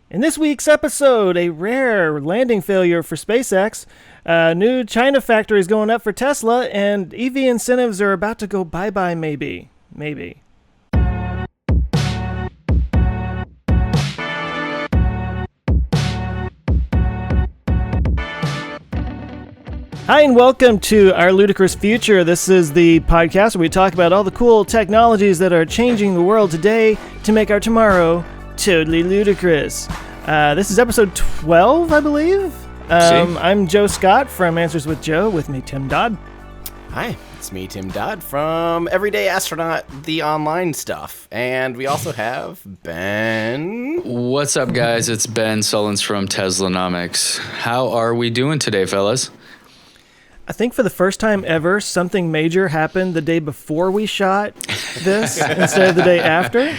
In this week's episode, a rare landing failure for SpaceX, new China factories going up for Tesla, and EV incentives are about to go bye-bye maybe. Maybe. Hi, and welcome to Our Ludicrous Future. This is the podcast where we talk about all the cool technologies that are changing the world today to make our tomorrow totally ludicrous. This is episode 12, I believe. I'm Joe Scott from Answers with Joe. With me, Tim Dodd. Hi, it's me, Tim Dodd, from Everyday Astronaut, the online stuff. And we also have Ben. What's up, guys? It's Ben Sullins from Teslanomics. How are we doing today, fellas? I think for the first time ever, something major happened the day before we shot this instead of the day after.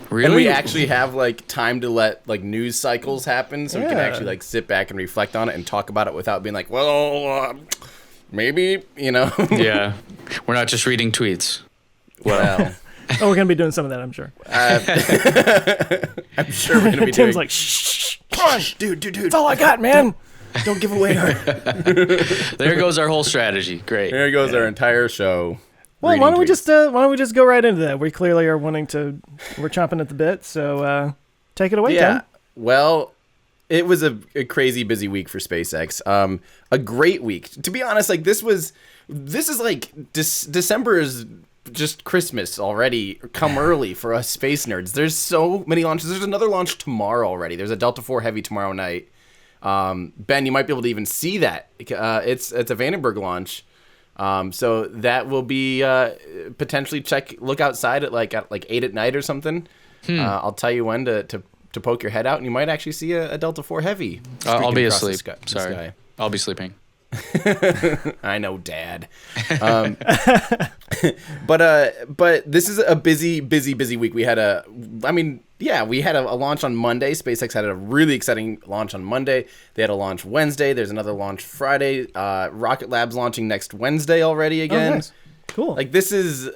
Really? And we actually have time to let news cycles happen, so we can actually sit back and reflect on it and talk about it without being maybe, Yeah, we're not just reading tweets. Well, we're gonna be doing some of that, I'm sure. I'm sure we're gonna be Tim's doing. Shh, come on, dude. That's all I got, man. Don't give away our. There goes our whole strategy. Great. There goes our entire show. Well, why don't we just go right into that? We clearly are we're chomping at the bit, so take it away, Tim. Well, it was a crazy busy week for SpaceX. A great week, to be honest. December is just Christmas already. Come early for us space nerds. There's so many launches. There's another launch tomorrow already. There's a Delta IV Heavy tomorrow night. Ben, you might be able to even see that. It's a Vandenberg launch. So that will be potentially look outside at 8 at night or something. I'll tell you when to poke your head out, and you might actually see a Delta IV Heavy. I'll be asleep. Sorry, I'll be sleeping. I know, Dad. But this is a busy week. We had a launch on Monday. SpaceX had a really exciting launch on Monday. They had a launch Wednesday. There's another launch Friday. Rocket Lab's launching next Wednesday already again. Oh, nice. Cool. This is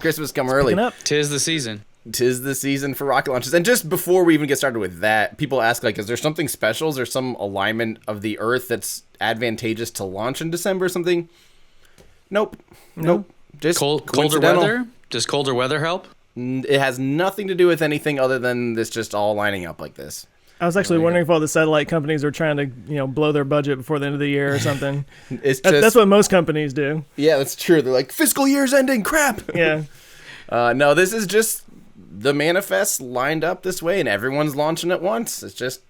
Christmas come early. Tis the season. 'Tis the season for rocket launches. And just before we even get started with that, people ask, is there something special? Is there some alignment of the Earth that's advantageous to launch in December or something? Nope. Just colder weather? Does colder weather help? It has nothing to do with anything other than this just all lining up like this. I was actually wondering if all the satellite companies are trying to, blow their budget before the end of the year or something. That's what most companies do. Yeah, that's true. They're like, fiscal year's ending, crap. Yeah. No, this is just the manifest lined up this way, and everyone's launching at once. It's just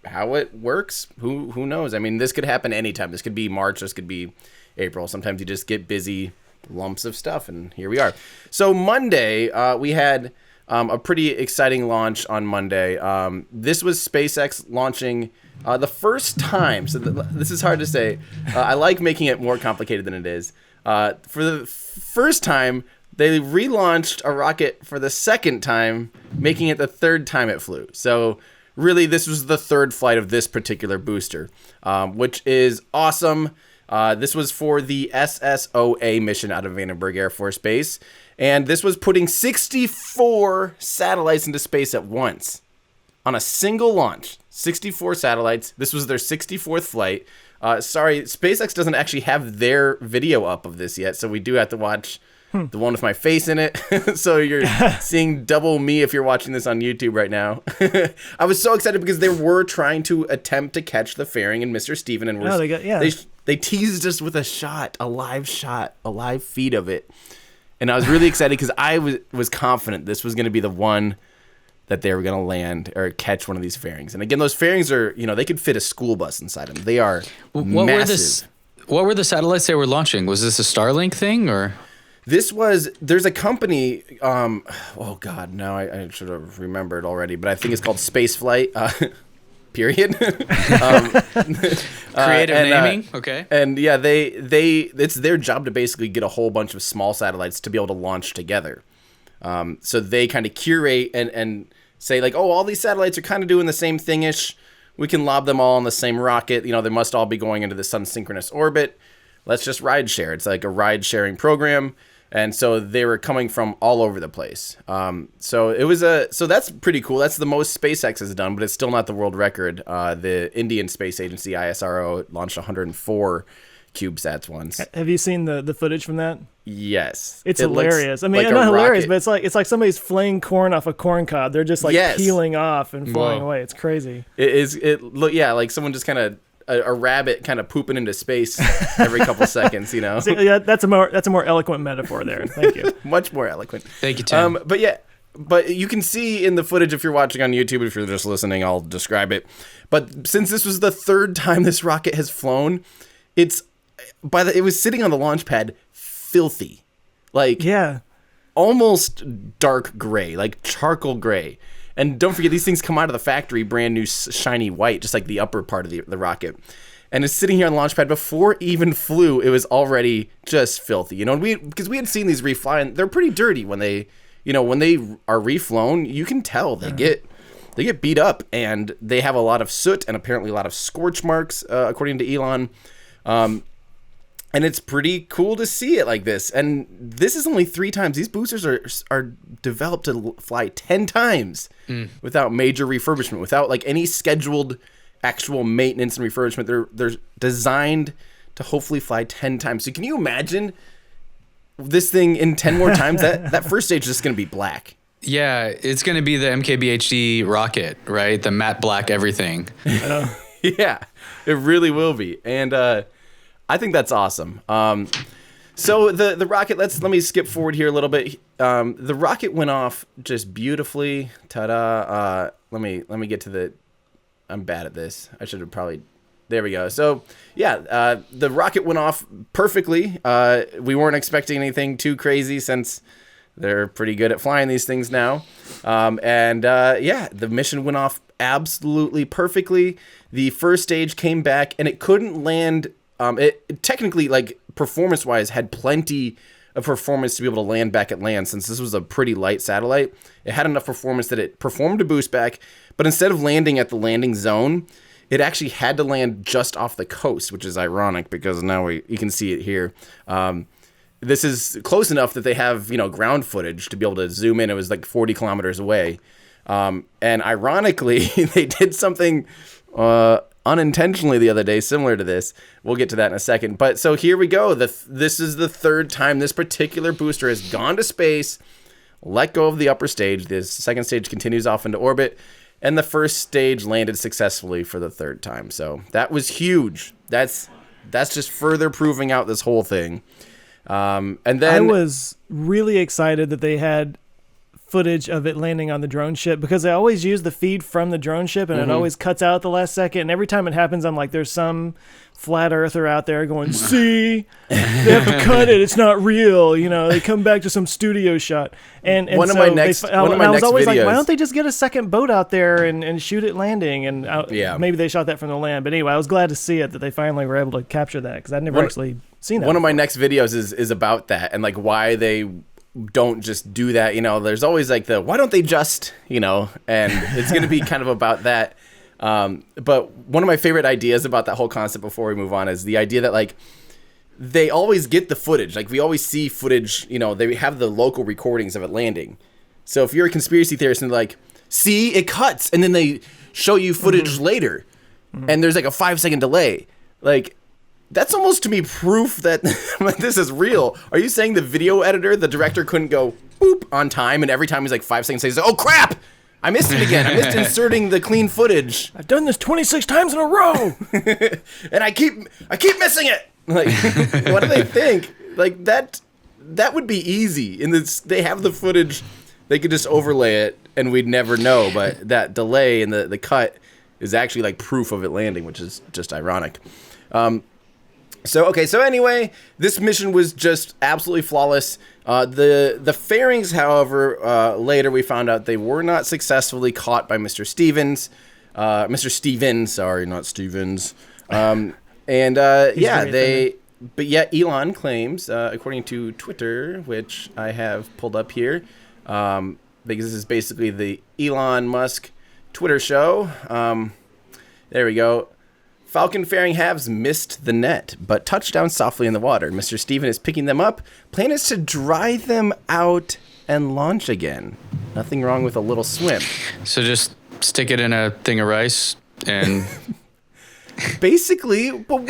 how it works. Who knows? I mean, this could happen anytime. This could be March. This could be April. Sometimes you just get busy lumps of stuff, and here we are. So Monday, we had a pretty exciting launch on Monday. This was SpaceX launching the first time. So this is hard to say. I like making it more complicated than it is. For the first time, they relaunched a rocket for the second time, making it the third time it flew. So really, this was the third flight of this particular booster, which is awesome. This was for the SSOA mission out of Vandenberg Air Force Base. And this was putting 64 satellites into space at once on a single launch. 64 satellites. This was their 64th flight. Sorry, SpaceX doesn't actually have their video up of this yet, so we do have to watch the one with my face in it. So you're seeing double me if you're watching this on YouTube right now. I was so excited because they were trying to attempt to catch the fairing and Mr. Steven, and they teased us with a live feed of it. And I was really excited because I was confident this was going to be the one that they were going to land or catch one of these fairings. And again, those fairings are, they could fit a school bus inside them. They are massive. What were the satellites they were launching? Was this a Starlink thing or? There's a company, oh God, now I should have remembered already, but I think it's called Spaceflight, period. Creative naming, okay. And yeah, it's their job to basically get a whole bunch of small satellites to be able to launch together. So they kind of curate and say all these satellites are kind of doing the same thing-ish. We can lob them all on the same rocket. They must all be going into the sun synchronous orbit. Let's just ride share. It's like a ride sharing program. And so they were coming from all over the place. So that's pretty cool. That's the most SpaceX has done, but it's still not the world record. The Indian Space Agency, ISRO, launched 104 CubeSats once. Have you seen the footage from that? Yes. It's hilarious. I mean, like not hilarious, rocket. but it's like somebody's flaying corn off a corn cob. They're just like peeling off and flying away. It's crazy. Like someone just kind of a rabbit kind of pooping into space every couple seconds, you know. So, that's a more eloquent metaphor there. Thank you. Much more eloquent. Thank you, Tim. But you can see in the footage, if you're watching on YouTube, if you're just listening, I'll describe it. But since this was the third time this rocket has flown, it was sitting on the launch pad, filthy, like almost dark gray, like charcoal gray. And don't forget, these things come out of the factory brand new, shiny white, just like the upper part of the rocket. And it's sitting here on the launch pad. Before it even flew, it was already just filthy. You know, because we had seen these refly, and they're pretty dirty when they are reflown. You can tell they get beat up, and they have a lot of soot and apparently a lot of scorch marks, according to Elon. And it's pretty cool to see it like this. And this is only 3 times. These boosters are developed to fly 10 times without major refurbishment, without like any scheduled actual maintenance and refurbishment. They're designed to hopefully fly 10 times. So can you imagine this thing in 10 more times? That first stage is just going to be black. Yeah, it's going to be the MKBHD rocket, right? The matte black everything. Yeah, it really will be. And I think that's awesome. So the rocket, let me skip forward here a little bit. The rocket went off just beautifully. Ta-da. Let me get to I'm bad at this. I should have probably, there we go. So yeah, the rocket went off perfectly. We weren't expecting anything too crazy since they're pretty good at flying these things now. The mission went off absolutely perfectly. The first stage came back and it couldn't land. It technically, like performance-wise, had plenty of performance to be able to land back at land, since this was a pretty light satellite. It had enough performance that it performed a boost back, but instead of landing at the landing zone, it actually had to land just off the coast, which is ironic because now you can see it here. This is close enough that they have ground footage to be able to zoom in. It was like 40 kilometers away, and ironically, they did something unintentionally the other day, similar to this. We'll get to that in a second. But so here we go. This is the third time this particular booster has gone to space, let go of the upper stage. The second stage continues off into orbit, and the first stage landed successfully for the third time. So that was huge. That's just further proving out this whole thing. And then I was really excited that they had footage of it landing on the drone ship, because I always use the feed from the drone ship, and it always cuts out at the last second. And every time it happens, I'm like, there's some flat earther out there going, see, they have to cut it. It's not real. They come back to some studio shot. And one of so my next I was always videos, like, why don't they just get a second boat out there and shoot it landing? And maybe they shot that from the land. But anyway, I was glad to see it, that they finally were able to capture that, because I'd never actually seen that. One of my next videos is about that, and like why they don't just do that. There's always like why don't they just, and it's going to be kind of about that. But one of my favorite ideas about that whole concept before we move on is the idea that like they always get the footage. Like we always see footage, they have the local recordings of it landing. So if you're a conspiracy theorist and like, see, it cuts, and then they show you footage later and there's like a 5-second delay. Like, that's almost to me proof that this is real. Are you saying the video editor, the director, couldn't go boop on time, and every time he's like 5 seconds, he's like, oh crap, I missed it again. I missed inserting the clean footage. I've done this 26 times in a row, and I keep missing it. Like, what do they think? Like that would be easy. They have the footage, they could just overlay it, and we'd never know. But that delay in the cut is actually like proof of it landing, which is just ironic. So anyway, this mission was just absolutely flawless. The fairings, however, later we found out they were not successfully caught by Mr. Stevens. Mr. Stevens, sorry, not Stevens. But yet Elon claims, according to Twitter, which I have pulled up here, because this is basically the Elon Musk Twitter show. There we go. Falcon fairing halves missed the net, but touched down softly in the water. Mr. Steven is picking them up. Plan is to dry them out and launch again. Nothing wrong with a little swim. So just stick it in a thing of rice and... Basically, but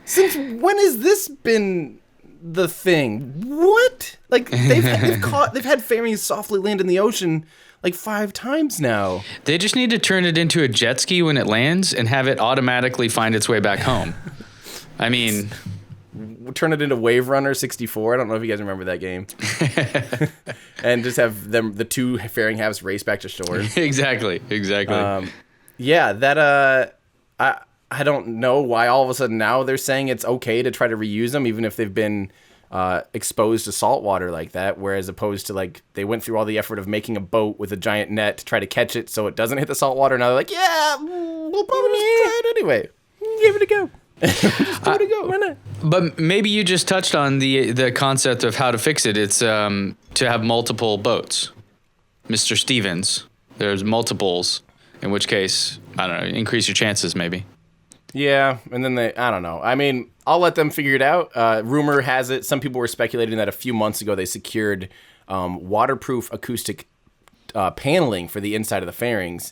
since when has this been the thing? What? Like they've had fairings softly land in the ocean like 5 times now. They just need to turn it into a jet ski when it lands and have it automatically find its way back home. I mean, turn it into Wave Runner 64. I don't know if you guys remember that game. And just have the 2 fairing halves race back to shore. Exactly. Yeah, that I don't know why all of a sudden now they're saying it's okay to try to reuse them, even if they've been exposed to salt water like that, whereas opposed to like they went through all the effort of making a boat with a giant net to try to catch it so it doesn't hit the salt water. Now they're like, yeah, we'll probably just try it anyway. Give it a go. Just give it a go. Why not? But maybe you just touched on the concept of how to fix it. It's to have multiple boats. Mr. Stevens, there's multiples, in which case, I don't know, increase your chances maybe. Yeah, and then I don't know. I mean, I'll let them figure it out. Rumor has it, some people were speculating that a few months ago they secured waterproof acoustic paneling for the inside of the fairings,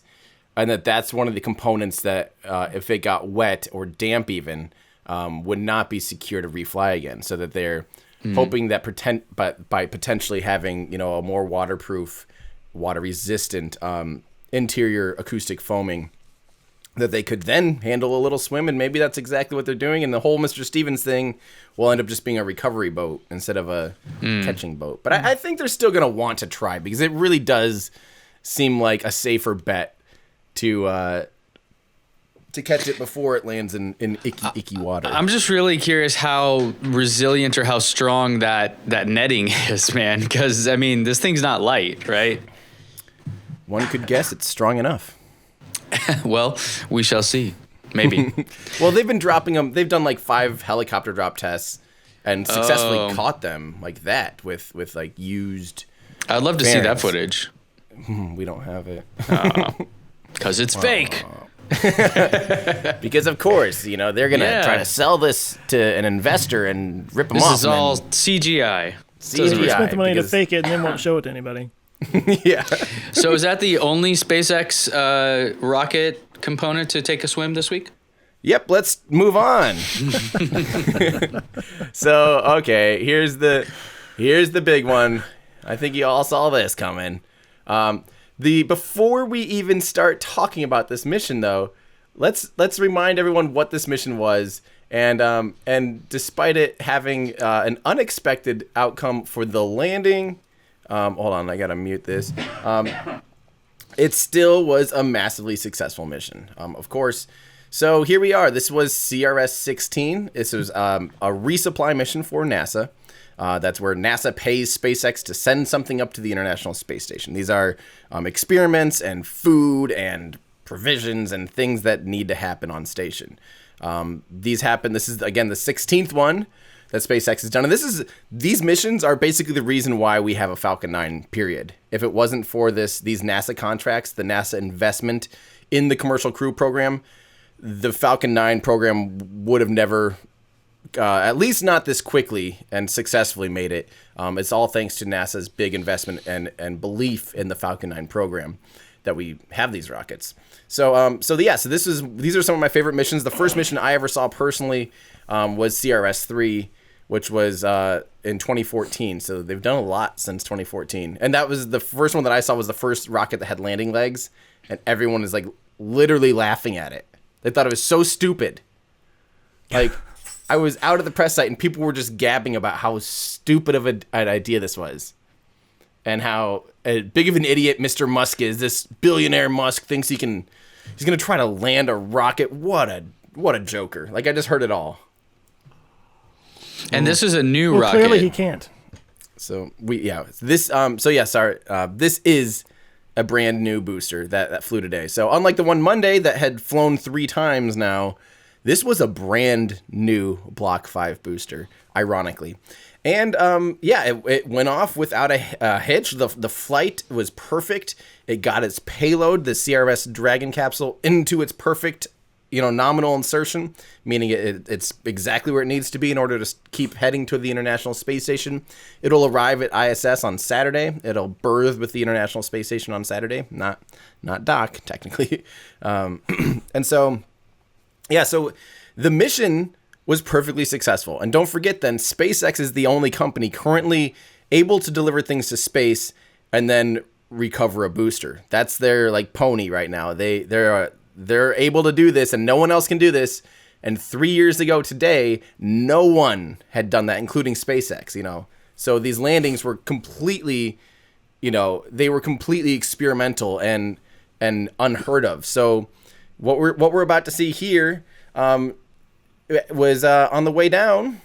and that's one of the components that if it got wet or damp even, would not be secure to refly again, so that they're hoping that by potentially having, a more waterproof, water-resistant interior acoustic foaming, that they could then handle a little swim, and maybe that's exactly what they're doing, and the whole Mr. Stevens thing will end up just being a recovery boat instead of a catching boat. But I think they're still going to want to try, because it really does seem like a safer bet to catch it before it lands in icky water. I'm just really curious how resilient or how strong that netting is, man, because, I mean, this thing's not light, right? One could guess it's strong enough. Well, we shall see. Maybe. Well, they've been dropping them. They've done like 5 helicopter drop tests and successfully caught them like that with like used. I'd love to see that footage. We don't have it. Because it's fake. Because of course, they're going to try to sell this to an investor and rip them off. This is all CGI. They spent the money to fake it and then won't show it to anybody. Yeah. So is that the only SpaceX rocket component to take a swim this week? Yep, let's move on. So, okay, here's the big one. I think you all saw this coming. Before we even start talking about this mission, though, let's remind everyone what this mission was. And despite it having an unexpected outcome for the landing. Hold on, I gotta mute this. It still was a massively successful mission, of course. So here we are. This was CRS16. This was a resupply mission for NASA. That's where NASA pays SpaceX to send something up to the International Space Station. These are experiments and food and provisions and things that need to happen on station. These happen. This is, again, the 16th one that SpaceX has done. And these missions are basically the reason why we have a Falcon 9, period. If it wasn't for these NASA contracts, the NASA investment in the Commercial Crew Program, the Falcon 9 program would have never, at least not this quickly and successfully made it. It's all thanks to NASA's big investment and belief in the Falcon 9 program that we have these rockets. So these are some of my favorite missions. The first mission I ever saw personally was CRS3, which was in 2014. So they've done a lot since 2014. And that was the first one that I saw, was the first rocket that had landing legs. And everyone is like literally laughing at it. They thought it was so stupid. Like, I was out at the press site and people were just gabbing about how stupid of an idea this was. And how big of an idiot Mr. Musk is. This billionaire Musk thinks he's going to try to land a rocket. What a joker. Like, I just heard it all. And this is a new rocket. Clearly he can't. This is a brand new booster that flew today. So unlike the one Monday that had flown 3 times now, this was a brand new Block 5 booster, ironically. And it went off without a hitch. The flight was perfect. It got its payload, the CRS Dragon capsule, into its perfect, nominal insertion, meaning it's exactly where it needs to be in order to keep heading to the International Space Station. It'll arrive at ISS on Saturday. It'll berth with the International Space Station on Saturday, not dock technically. And so, yeah, so the mission was perfectly successful. And don't forget then, SpaceX is the only company currently able to deliver things to space and then recover a booster. That's their like pony right now. They're able to do this, and no one else can do this. And 3 years ago today, no one had done that, including SpaceX. So these landings were completely, they were completely experimental and unheard of. So what we're about to see here was on the way down.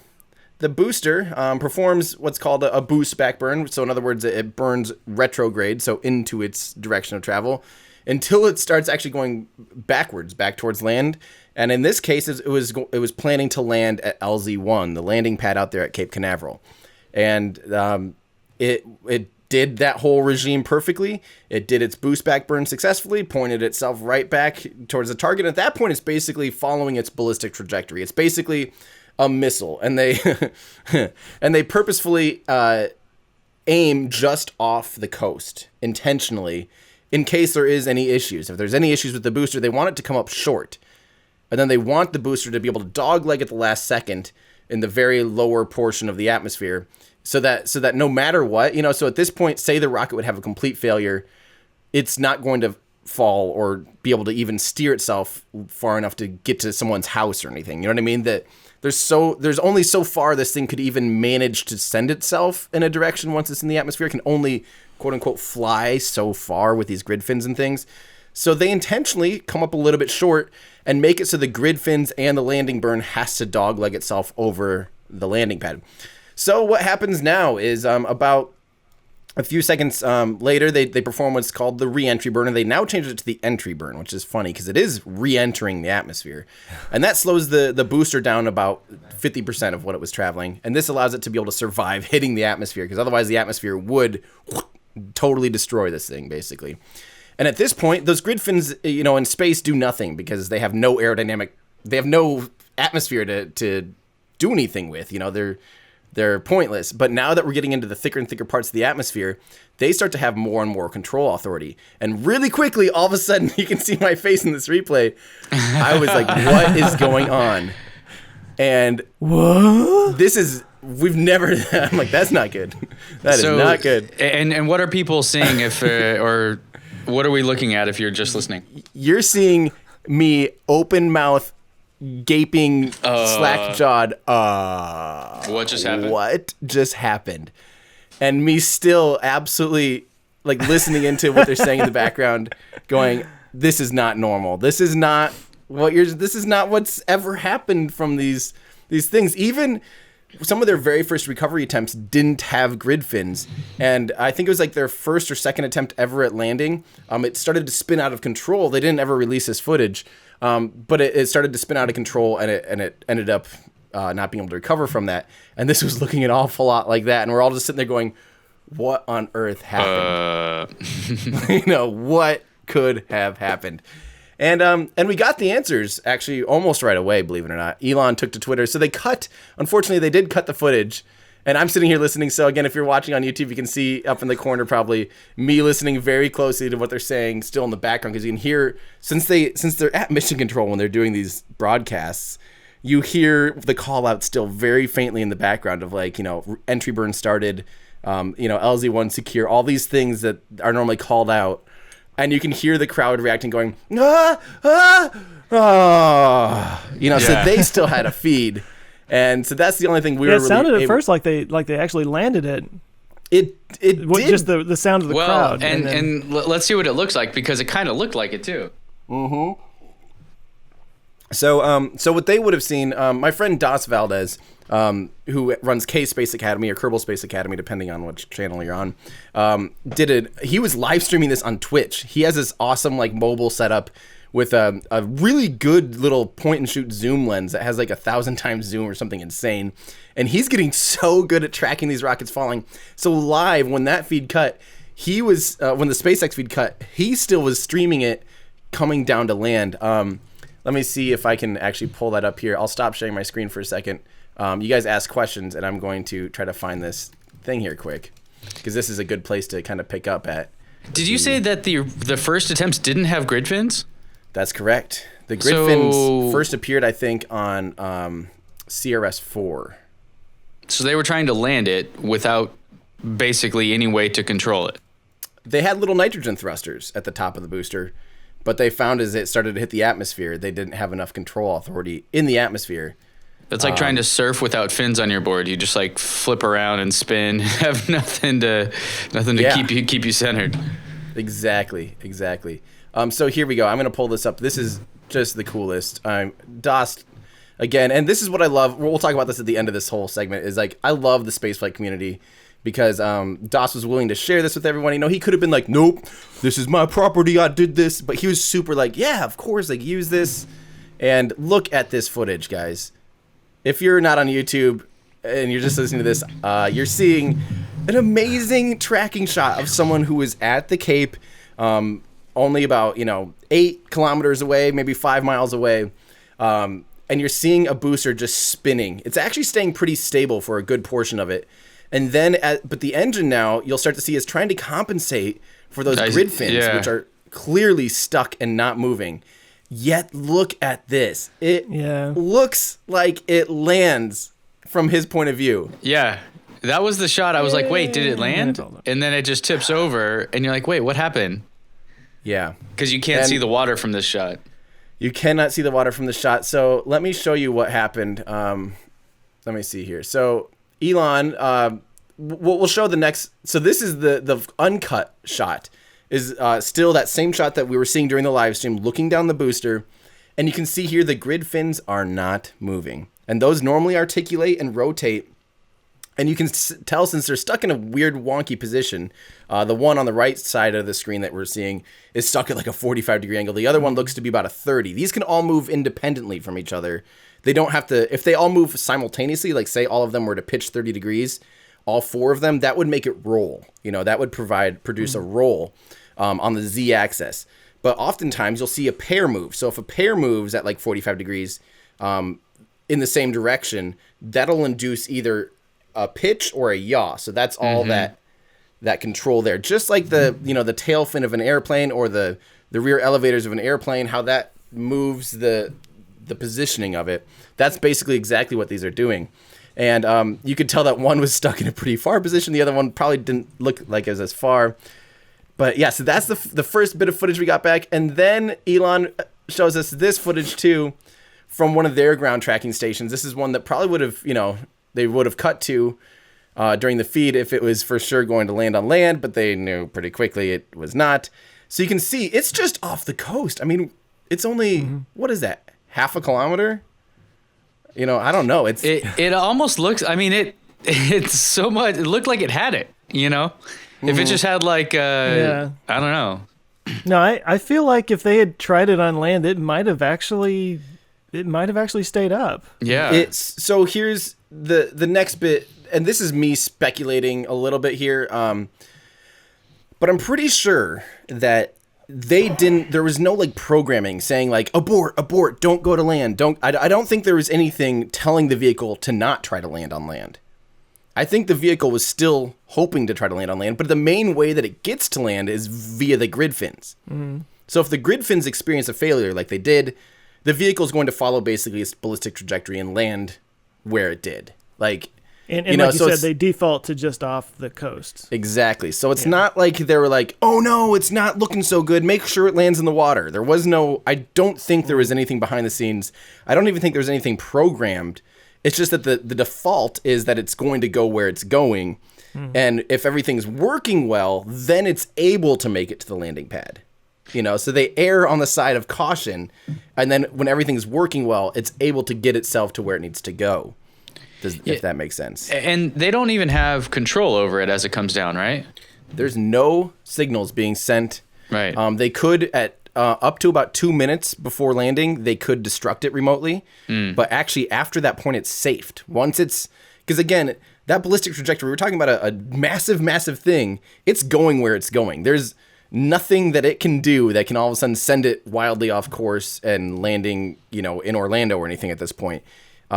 The booster performs what's called a boost back burn. So in other words, it burns retrograde, so into its direction of travel, until it starts actually going backwards, back towards land. And in this case, it was planning to land at LZ-1, the landing pad out there at Cape Canaveral. And it did that whole regime perfectly. It did its boost back burn successfully, pointed itself right back towards the target. At that point, it's basically following its ballistic trajectory. It's basically a missile, and they purposefully aim just off the coast intentionally in case there is any issues. If there's any issues with the booster, they want it to come up short, and then they want the booster to be able to dogleg at the last second in the very lower portion of the atmosphere, so that no matter what, so at this point, say the rocket would have a complete failure, it's not going to fall or be able to even steer itself far enough to get to someone's house or anything. You know what I mean? That there's only so far this thing could even manage to send itself in a direction once it's in the atmosphere. It can only, quote unquote, fly so far with these grid fins and things. So they intentionally come up a little bit short and make it so the grid fins and the landing burn has to dogleg itself over the landing pad. So what happens now is about a few seconds later, they perform what's called the re-entry burn, and they now changed it to the entry burn, which is funny because it is re-entering the atmosphere. And that slows the booster down about 50% of what it was traveling. And this allows it to be able to survive hitting the atmosphere, because otherwise the atmosphere would totally destroy this thing, basically. And at this point, those grid fins, in space do nothing because they have no aerodynamic, they have no atmosphere to do anything with. They're pointless. But now that we're getting into the thicker and thicker parts of the atmosphere, they start to have more and more control authority. And really quickly, all of a sudden, you can see my face in this replay. I was like, what is going on? And what? We've never, I'm like, that's not good. That is not good. And what are people seeing or what are we looking at if you're just listening? You're seeing me open mouth, gaping, slack-jawed. What just happened? What just happened? And me still absolutely like listening into what they're saying in the background, going, "This is not normal. This is not what's ever happened from these things." Even some of their very first recovery attempts didn't have grid fins, and I think it was like their first or second attempt ever at landing. It started to spin out of control. They didn't ever release this footage. But it started to spin out of control, and it ended up not being able to recover from that. And this was looking an awful lot like that. And we're all just sitting there going, what on earth happened? What could have happened? And we got the answers, actually, almost right away, believe it or not. Elon took to Twitter. So unfortunately, they did cut the footage. And I'm sitting here listening. So again, if you're watching on YouTube, you can see up in the corner probably me listening very closely to what they're saying still in the background, because you can hear, since they're at mission control when they're doing these broadcasts, you hear the call out still very faintly in the background of entry burn started, LZ-1 secure, all these things that are normally called out. And you can hear the crowd reacting, going, ah, ah, ah. So they still had a feed. And so that's the only thing we were. It sounded at first like they actually landed it. It did. Just the sound of the crowd. And let's see what it looks like, because it kind of looked like it too. Mm-hmm. So what they would have seen, my friend Das Valdez, who runs K Space Academy or Kerbal Space Academy, depending on which channel you're on, he was live streaming this on Twitch. He has this awesome mobile setup with a really good little point and shoot zoom lens that has 1,000 times zoom or something insane. And he's getting so good at tracking these rockets falling. So live, when that feed cut, he was, when the SpaceX feed cut, he still was streaming it coming down to land. Let me see if I can actually pull that up here. I'll stop sharing my screen for a second. You guys ask questions, and I'm going to try to find this thing here quick, because this is a good place to kind of pick up at. Did you say that the first attempts didn't have grid fins? That's correct. The grid fins first appeared, I think, on CRS4. So they were trying to land it without basically any way to control it. They had little nitrogen thrusters at the top of the booster, but they found as it started to hit the atmosphere, they didn't have enough control authority in the atmosphere. That's like trying to surf without fins on your board. You just like flip around and spin, have nothing to keep you centered. Exactly. So here we go. I'm going to pull this up. This is just the coolest. DOS, again, and this is what I love. We'll talk about this at the end of this whole segment, is like, I love the spaceflight community because DOS was willing to share this with everyone. You know, he could have been like, nope, this is my property, I did this. But he was super like, yeah, of course, like, use this. And look at this footage, guys. If you're not on YouTube and you're just listening to this, you're seeing an amazing tracking shot of someone who is at the Cape, only about 8 kilometers away, maybe 5 miles away, and you're seeing a booster just spinning. It's actually staying pretty stable for a good portion of it, and then but the engine now you'll start to see is trying to compensate for those grid fins, which are clearly stuck and not moving. Yet look at this. It looks like it lands from his point of view. Yeah. That was the shot. I was like, wait, did it land? And then it just tips over, and you're like, wait, what happened? Yeah. Because you can't see the water from this shot. You cannot see the water from the shot. So let me show you what happened. Let me see here. So Elon, we'll show the next. So this is the uncut shot. Is still that same shot that we were seeing during the live stream, looking down the booster. And you can see here the grid fins are not moving. And those normally articulate and rotate. And you can tell since they're stuck in a weird wonky position. The one on the right side of the screen that we're seeing is stuck at like a 45-degree angle. The other one looks to be about a 30. These can all move independently from each other. They don't have to, if they all move simultaneously, like say all of them were to pitch 30 degrees, all 4 of them, that would make it roll. That would produce a roll on the Z-axis. But oftentimes you'll see a pair move. So if a pair moves at like 45 degrees in the same direction, that'll induce either a pitch or a yaw. So that's all that control there. Just like the tail fin of an airplane or the rear elevators of an airplane, how that moves the positioning of it. That's basically exactly what these are doing. And you could tell that one was stuck in a pretty far position. The other one probably didn't look like it was as far. But yeah, so that's the first bit of footage we got back. And then Elon shows us this footage too from one of their ground tracking stations. This is one that probably would have, they would have cut to during the feed if it was for sure going to land on land, but they knew pretty quickly it was not. So you can see it's just off the coast. I mean, it's only, what is that, half a kilometer? I don't know. It almost looks, I mean, it's so much, it looked like it had it, If it just had like, I don't know. No, I feel like if they had tried it on land, it might have actually stayed up. Yeah. So here's the next bit, and this is me speculating a little bit here, but I'm pretty sure that there was no like programming saying like abort, don't go to land, I don't think there was anything telling the vehicle to not try to land on land. I think the vehicle was still hoping to try to land on land, but the main way that it gets to land is via the grid fins. So if the grid fins experience a failure like they did, the vehicle is going to follow basically its ballistic trajectory and land where it did. Like, and like you said, they default to just off the coast. Exactly. So it's not like they were like, oh no, it's not looking so good, make sure it lands in the water. There was I don't think there was anything behind the scenes. I don't even think there was anything programmed. It's just that the default is that it's going to go where it's going. And if everything's working well, then it's able to make it to the landing pad. So they err on the side of caution. And then when everything's working well, it's able to get itself to where it needs to go. If that makes sense. And they don't even have control over it as it comes down, right? There's no signals being sent. Right. They could at up to about 2 minutes before landing, they could destruct it remotely. But actually, after that point, it's safed. Once it's... Because again, that ballistic trajectory, we're talking about a massive, massive thing. It's going where it's going. nothing that it can do that can all of a sudden send it wildly off course and landing, in Orlando or anything at this point.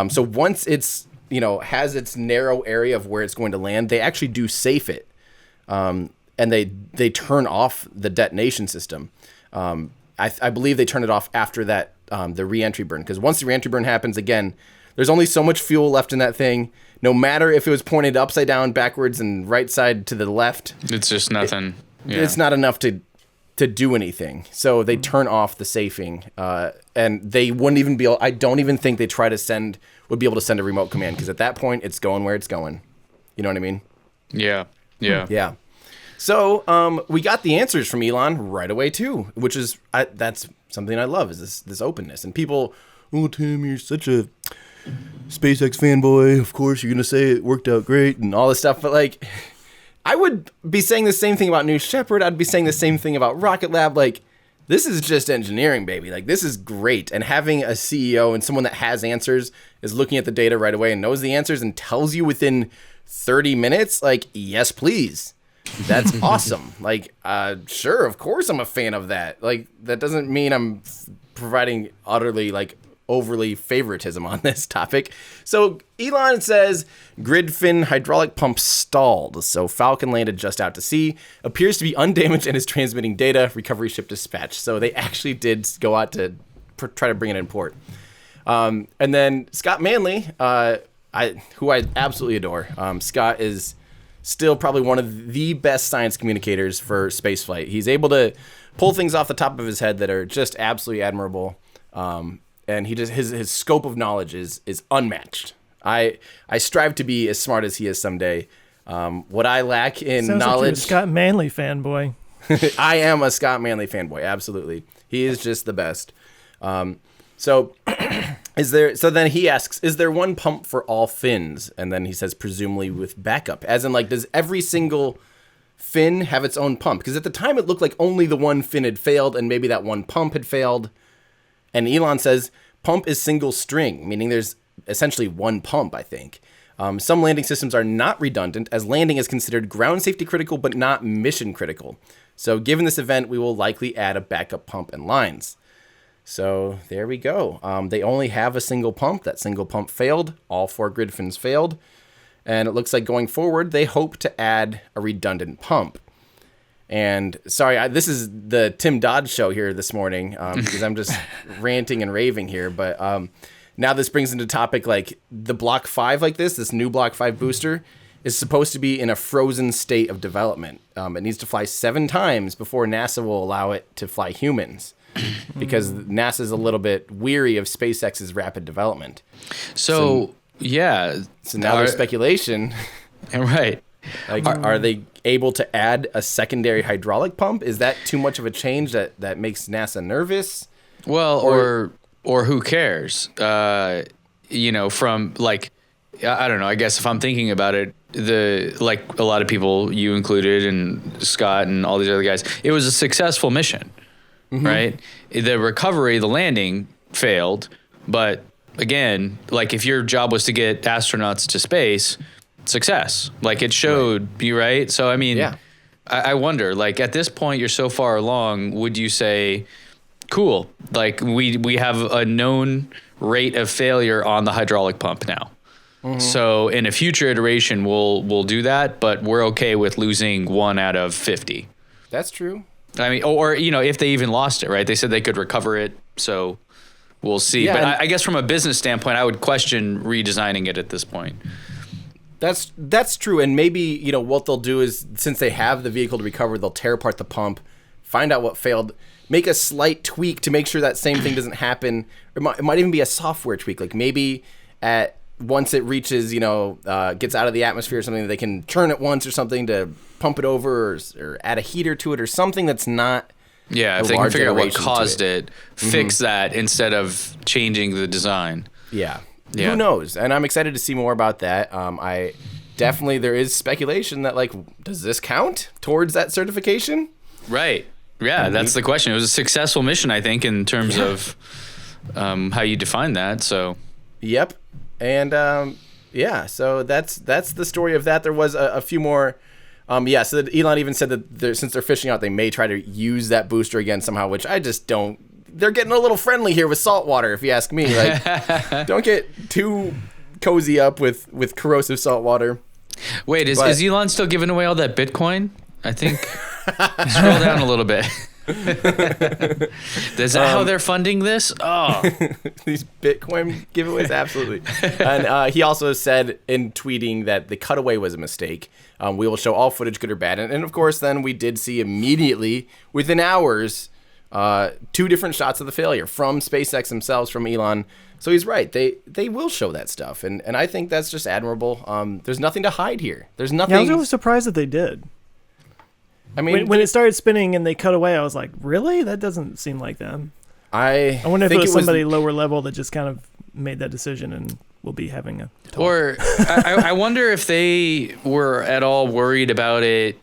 So once it's, has its narrow area of where it's going to land, they actually do safe it. And they turn off the detonation system. I believe they turn it off after that, the reentry burn. Because once the reentry burn happens, again, there's only so much fuel left in that thing. No matter if it was pointed upside down, backwards, and right side to the left. It's just nothing. It's not enough to do anything. So they turn off the safing. And they wouldn't even be able, I don't even think they would be able to send a remote command. Because at that point, it's going where it's going. You know what I mean? Yeah. Yeah. So we got the answers from Elon right away too, which is that's something I love, is this openness. And people, oh Tim, you're such a SpaceX fanboy. Of course, you're gonna say it worked out great and all this stuff. But like, I would be saying the same thing about New Shepard. I'd be saying the same thing about Rocket Lab. Like, this is just engineering, baby. Like, this is great. And having a CEO and someone that has answers, is looking at the data right away and knows the answers and tells you within 30 minutes, like, yes, please. That's awesome. Like, sure, of course I'm a fan of that. Like, that doesn't mean I'm providing utterly, like, overly favoritism on this topic. So Elon says grid fin hydraulic pump stalled. So Falcon landed just out to sea, appears to be undamaged and is transmitting data. Recovery ship dispatched. So they actually did go out to try to bring it in port. And then Scott Manley, who I absolutely adore. Scott is still probably one of the best science communicators for spaceflight. He's able to pull things off the top of his head that are just absolutely admirable. And he just his scope of knowledge is unmatched. I strive to be as smart as he is someday. What I lack in Sounds knowledge, like you're a Scott Manley fanboy. I am a Scott Manley fanboy. Absolutely, he is just the best. So then he asks, is there one pump for all fins? And then he says, presumably with backup, as in, like, does every single fin have its own pump? Because at the time it looked like only the one fin had failed, and maybe that one pump had failed. And Elon says pump is single string, meaning there's essentially one pump, I think. Some landing systems are not redundant, as landing is considered ground safety critical but not mission critical. So given this event, we will likely add a backup pump and lines. So there we go. They only have a single pump. That single pump failed. All 4 grid fins failed. And it looks like going forward, they hope to add a redundant pump. And sorry, this is the Tim Dodd show here this morning, because I'm just ranting and raving here. But now this brings into topic, like, the Block 5 like this new Block 5 booster is supposed to be in a frozen state of development. It needs to fly 7 times before NASA will allow it to fly humans, because NASA's a little bit weary of SpaceX's rapid development. So yeah. So now there's speculation. Right. Like, are they able to add a secondary hydraulic pump? Is that too much of a change that makes NASA nervous? Well, or who cares? From, like, I don't know. I guess if I'm thinking about it, like a lot of people, you included, and Scott and all these other guys, it was a successful mission, right? The recovery, the landing failed, but again, like, if your job was to get astronauts to space, success. Like, it showed you, right? So, I mean, yeah. I wonder, like, at this point, you're so far along, would you say, cool, like, we have a known rate of failure on the hydraulic pump now. So in a future iteration, we'll do that, but we're okay with losing 1 out of 50. That's true. I mean, or if they even lost it, right? They said they could recover it, so we'll see. Yeah, but I guess from a business standpoint, I would question redesigning it at this point. That's true, and maybe what they'll do is, since they have the vehicle to recover, they'll tear apart the pump, find out what failed, make a slight tweak to make sure that same thing doesn't happen. It might even be a software tweak, like maybe once it reaches, gets out of the atmosphere or something, they can turn it once or something to pump it over, or add a heater to it or something that's not. Yeah, if they can figure out what caused it, fix that instead of changing the design. Yeah. Who knows? And I'm excited to see more about that. There is speculation that, like, does this count towards that certification? Right. Yeah, that's the question. It was a successful mission, I think, in terms of how you define that. So. Yep. And so that's the story of that. There was a few more Yeah, so Elon even said that since they're fishing out, they may try to use that booster again somehow, which I just don't. They're getting a little friendly here with saltwater, if you ask me. Like, don't get too cozy up with corrosive saltwater. Wait, is Elon still giving away all that Bitcoin? I think. Scroll down a little bit. Is that how they're funding this? Oh, these Bitcoin giveaways, absolutely. And he also said in tweeting that the cutaway was a mistake. We will show all footage, good or bad. And of course, then we did see immediately, within hours, 2 different shots of the failure from SpaceX themselves, from Elon. So he's right. They will show that stuff. And I think that's just admirable. There's nothing to hide here. There's nothing. Yeah, I was really surprised that they did. I mean, when it started spinning and they cut away, I was like, really? That doesn't seem like them. I wonder if it was somebody lower level that just kind of made that decision and will be having a talk. Or I wonder if they were at all worried about it,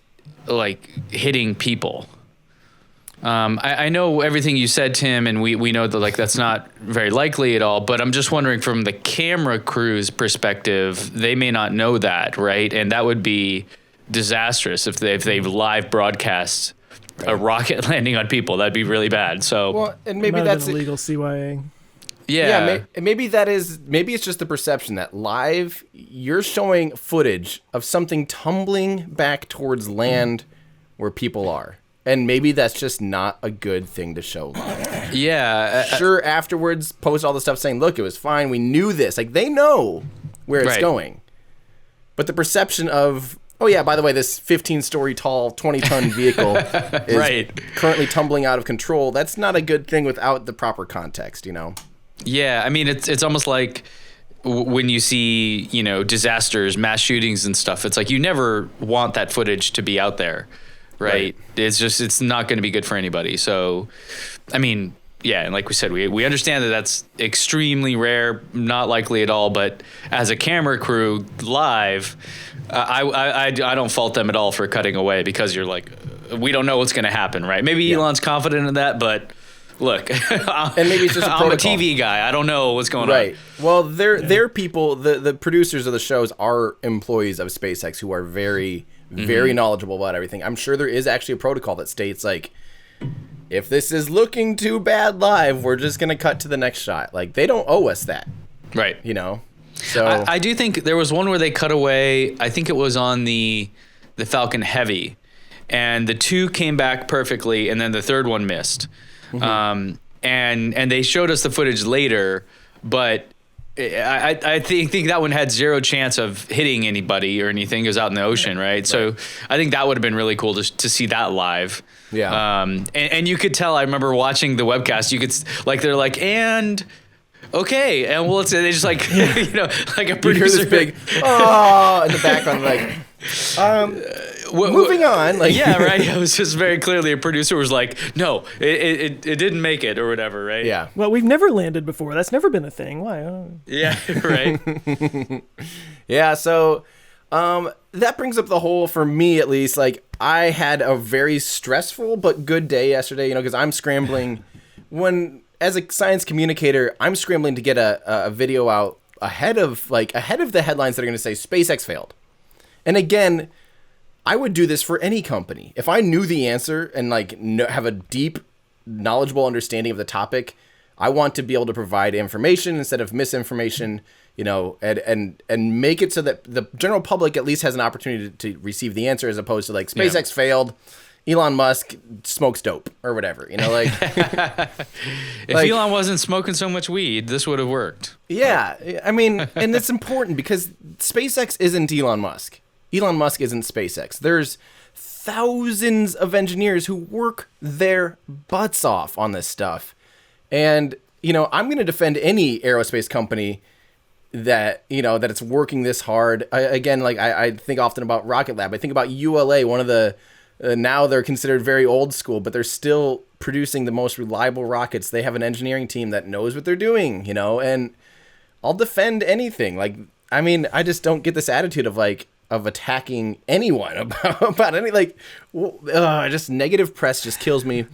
like, hitting people. I know everything you said, Tim, and we know that, like, that's not very likely at all, but I'm just wondering from the camera crew's perspective, they may not know that, right? And that would be disastrous if they live broadcast a rocket landing on people. That'd be really bad. So, well, and maybe that's illegal CYA. Yeah, maybe it's just the perception that live you're showing footage of something tumbling back towards land where people are. And maybe that's just not a good thing to show live. Yeah. Sure, afterwards, post all the stuff saying, look, it was fine. We knew this. Like, they know where it's going. But the perception of, oh, yeah, by the way, this 15-story tall, 20-ton vehicle is currently tumbling out of control. That's not a good thing without the proper context, you know? Yeah, I mean, it's almost like when you see, you know, disasters, mass shootings and stuff, it's like you never want that footage to be out there. Right. It's not going to be good for anybody. So, I mean, yeah. And like we said, we understand that that's extremely rare, not likely at all. But as a camera crew live, I don't fault them at all for cutting away because you're like, we don't know what's going to happen. Right. Maybe Elon's confident in that, but look, and maybe it's just I'm a TV guy. I don't know what's going on. Right. Well, they're people, the producers of the shows are employees of SpaceX who are very knowledgeable about everything. I'm sure there is actually a protocol that states, like, if this is looking too bad live, we're just going to cut to the next shot. Like, they don't owe us that. Right. You know? So I do think there was one where they cut away. I think it was on the Falcon Heavy. And the 2 came back perfectly, and then the 3rd one missed. And they showed us the footage later, but I think that one had 0 chance of hitting anybody or anything. It was out in the ocean, right? So I think that would have been really cool to see that live. Yeah. And you could tell, I remember watching the webcast, you could, like, they're like, and okay. And well, they just like, you know, like a producer. You hear this big, oh, in the background, like, moving on. Like, yeah, right. It was just very clearly a producer was like, no, it didn't make it or whatever, right? Yeah. Well, we've never landed before. That's never been a thing. Why? Yeah, right. Yeah, so that brings up the whole, for me at least, like, I had a very stressful but good day yesterday, you know, because I'm scrambling. As a science communicator, I'm scrambling to get a video out ahead of the headlines that are going to say SpaceX failed. And again, I would do this for any company. If I knew the answer and have a deep, knowledgeable understanding of the topic, I want to be able to provide information instead of misinformation, you know, and make it so that the general public at least has an opportunity to receive the answer, as opposed to like SpaceX failed, Elon Musk smokes dope or whatever, you know, like. If Elon wasn't smoking so much weed, this would have worked. Yeah, I mean, and it's important because SpaceX isn't Elon Musk. Elon Musk isn't SpaceX. There's thousands of engineers who work their butts off on this stuff. And, you know, I'm going to defend any aerospace company that, you know, that it's working this hard. I think often about Rocket Lab. I think about ULA, one of the, now they're considered very old school, but they're still producing the most reliable rockets. They have an engineering team that knows what they're doing, you know, and I'll defend anything. Like, I mean, I just don't get this attitude of attacking anyone about any, like, just negative press just kills me.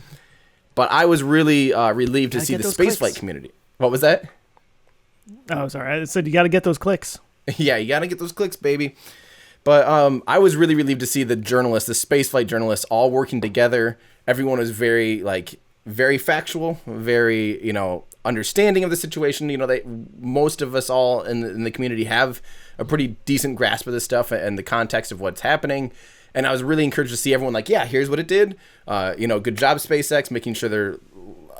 But I was really relieved to see the spaceflight community. What was that? Oh, sorry. I said you got to get those clicks. Yeah, you got to get those clicks, baby. But I was really relieved to see the journalists, the spaceflight journalists, all working together. Everyone was very factual, very, understanding of the situation. Most of us all in the community have a pretty decent grasp of this stuff and the context of what's happening. And I was really encouraged to see everyone like, yeah, here's what it did. Good job, SpaceX, making sure they're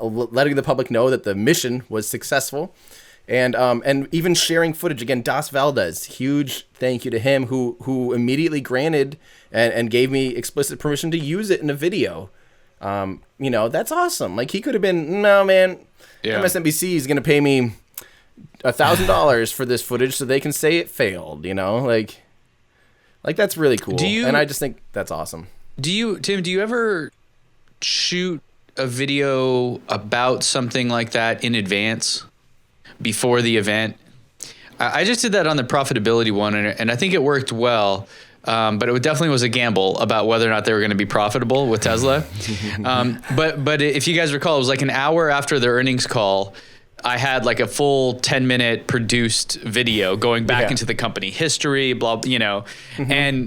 letting the public know that the mission was successful. And even sharing footage. Again, Das Valdez, huge thank you to him who immediately granted and gave me explicit permission to use it in a video. That's awesome. Like, he could have been, no, man, MSNBC is going to pay me $1,000 for this footage so they can say it failed, Like that's really cool. And I just think that's awesome. Tim, do you ever shoot a video about something like that in advance before the event? I just did that on the profitability one, and I think it worked well. But it definitely was a gamble about whether or not they were going to be profitable with Tesla. But if you guys recall, it was like an hour after the earnings call, I had like a full 10-minute produced video going back into the company history, blah, so I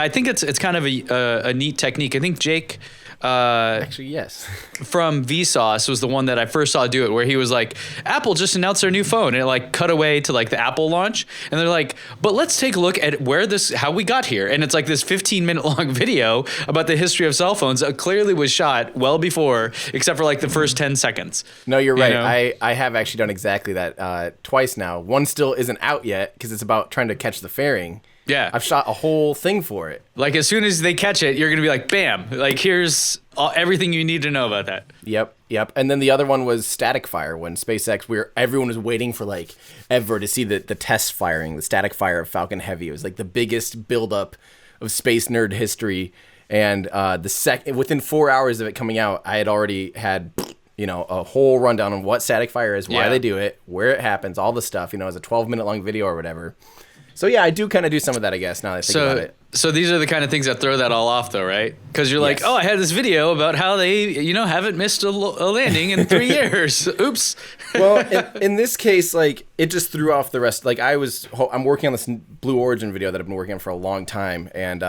think it's kind of a neat technique. I think Jake, actually, yes, from Vsauce was the one that I first saw do it, where he was like, Apple just announced their new phone, and it like cut away to like the Apple launch, and they're like, but let's take a look at how we got here, and it's like this 15-minute long video about the history of cell phones that clearly was shot well before, except for like the first 10 seconds. No, you're right. I have actually done exactly that twice now. One still isn't out yet because it's about trying to catch the fairing. Yeah. I've shot a whole thing for it. Like, as soon as they catch it, you're going to be like, bam, like, here's everything you need to know about that. Yep. And then the other one was static fire, when SpaceX, everyone was waiting for like ever to see the test firing, the static fire of Falcon Heavy. It was like the biggest buildup of space nerd history. And within 4 hours of it coming out, I had already had, a whole rundown on what static fire is, why they do it, where it happens, all the stuff, as a 12-minute long video or whatever. So yeah, I do kind of do some of that, I guess, now that I think about it. So these are the kind of things that throw that all off, though, right? Because you're like, oh, I had this video about how they, haven't missed a landing in 3 years. Oops. Well, in this case, like, it just threw off the rest. Like, I'm working on this Blue Origin video that I've been working on for a long time, and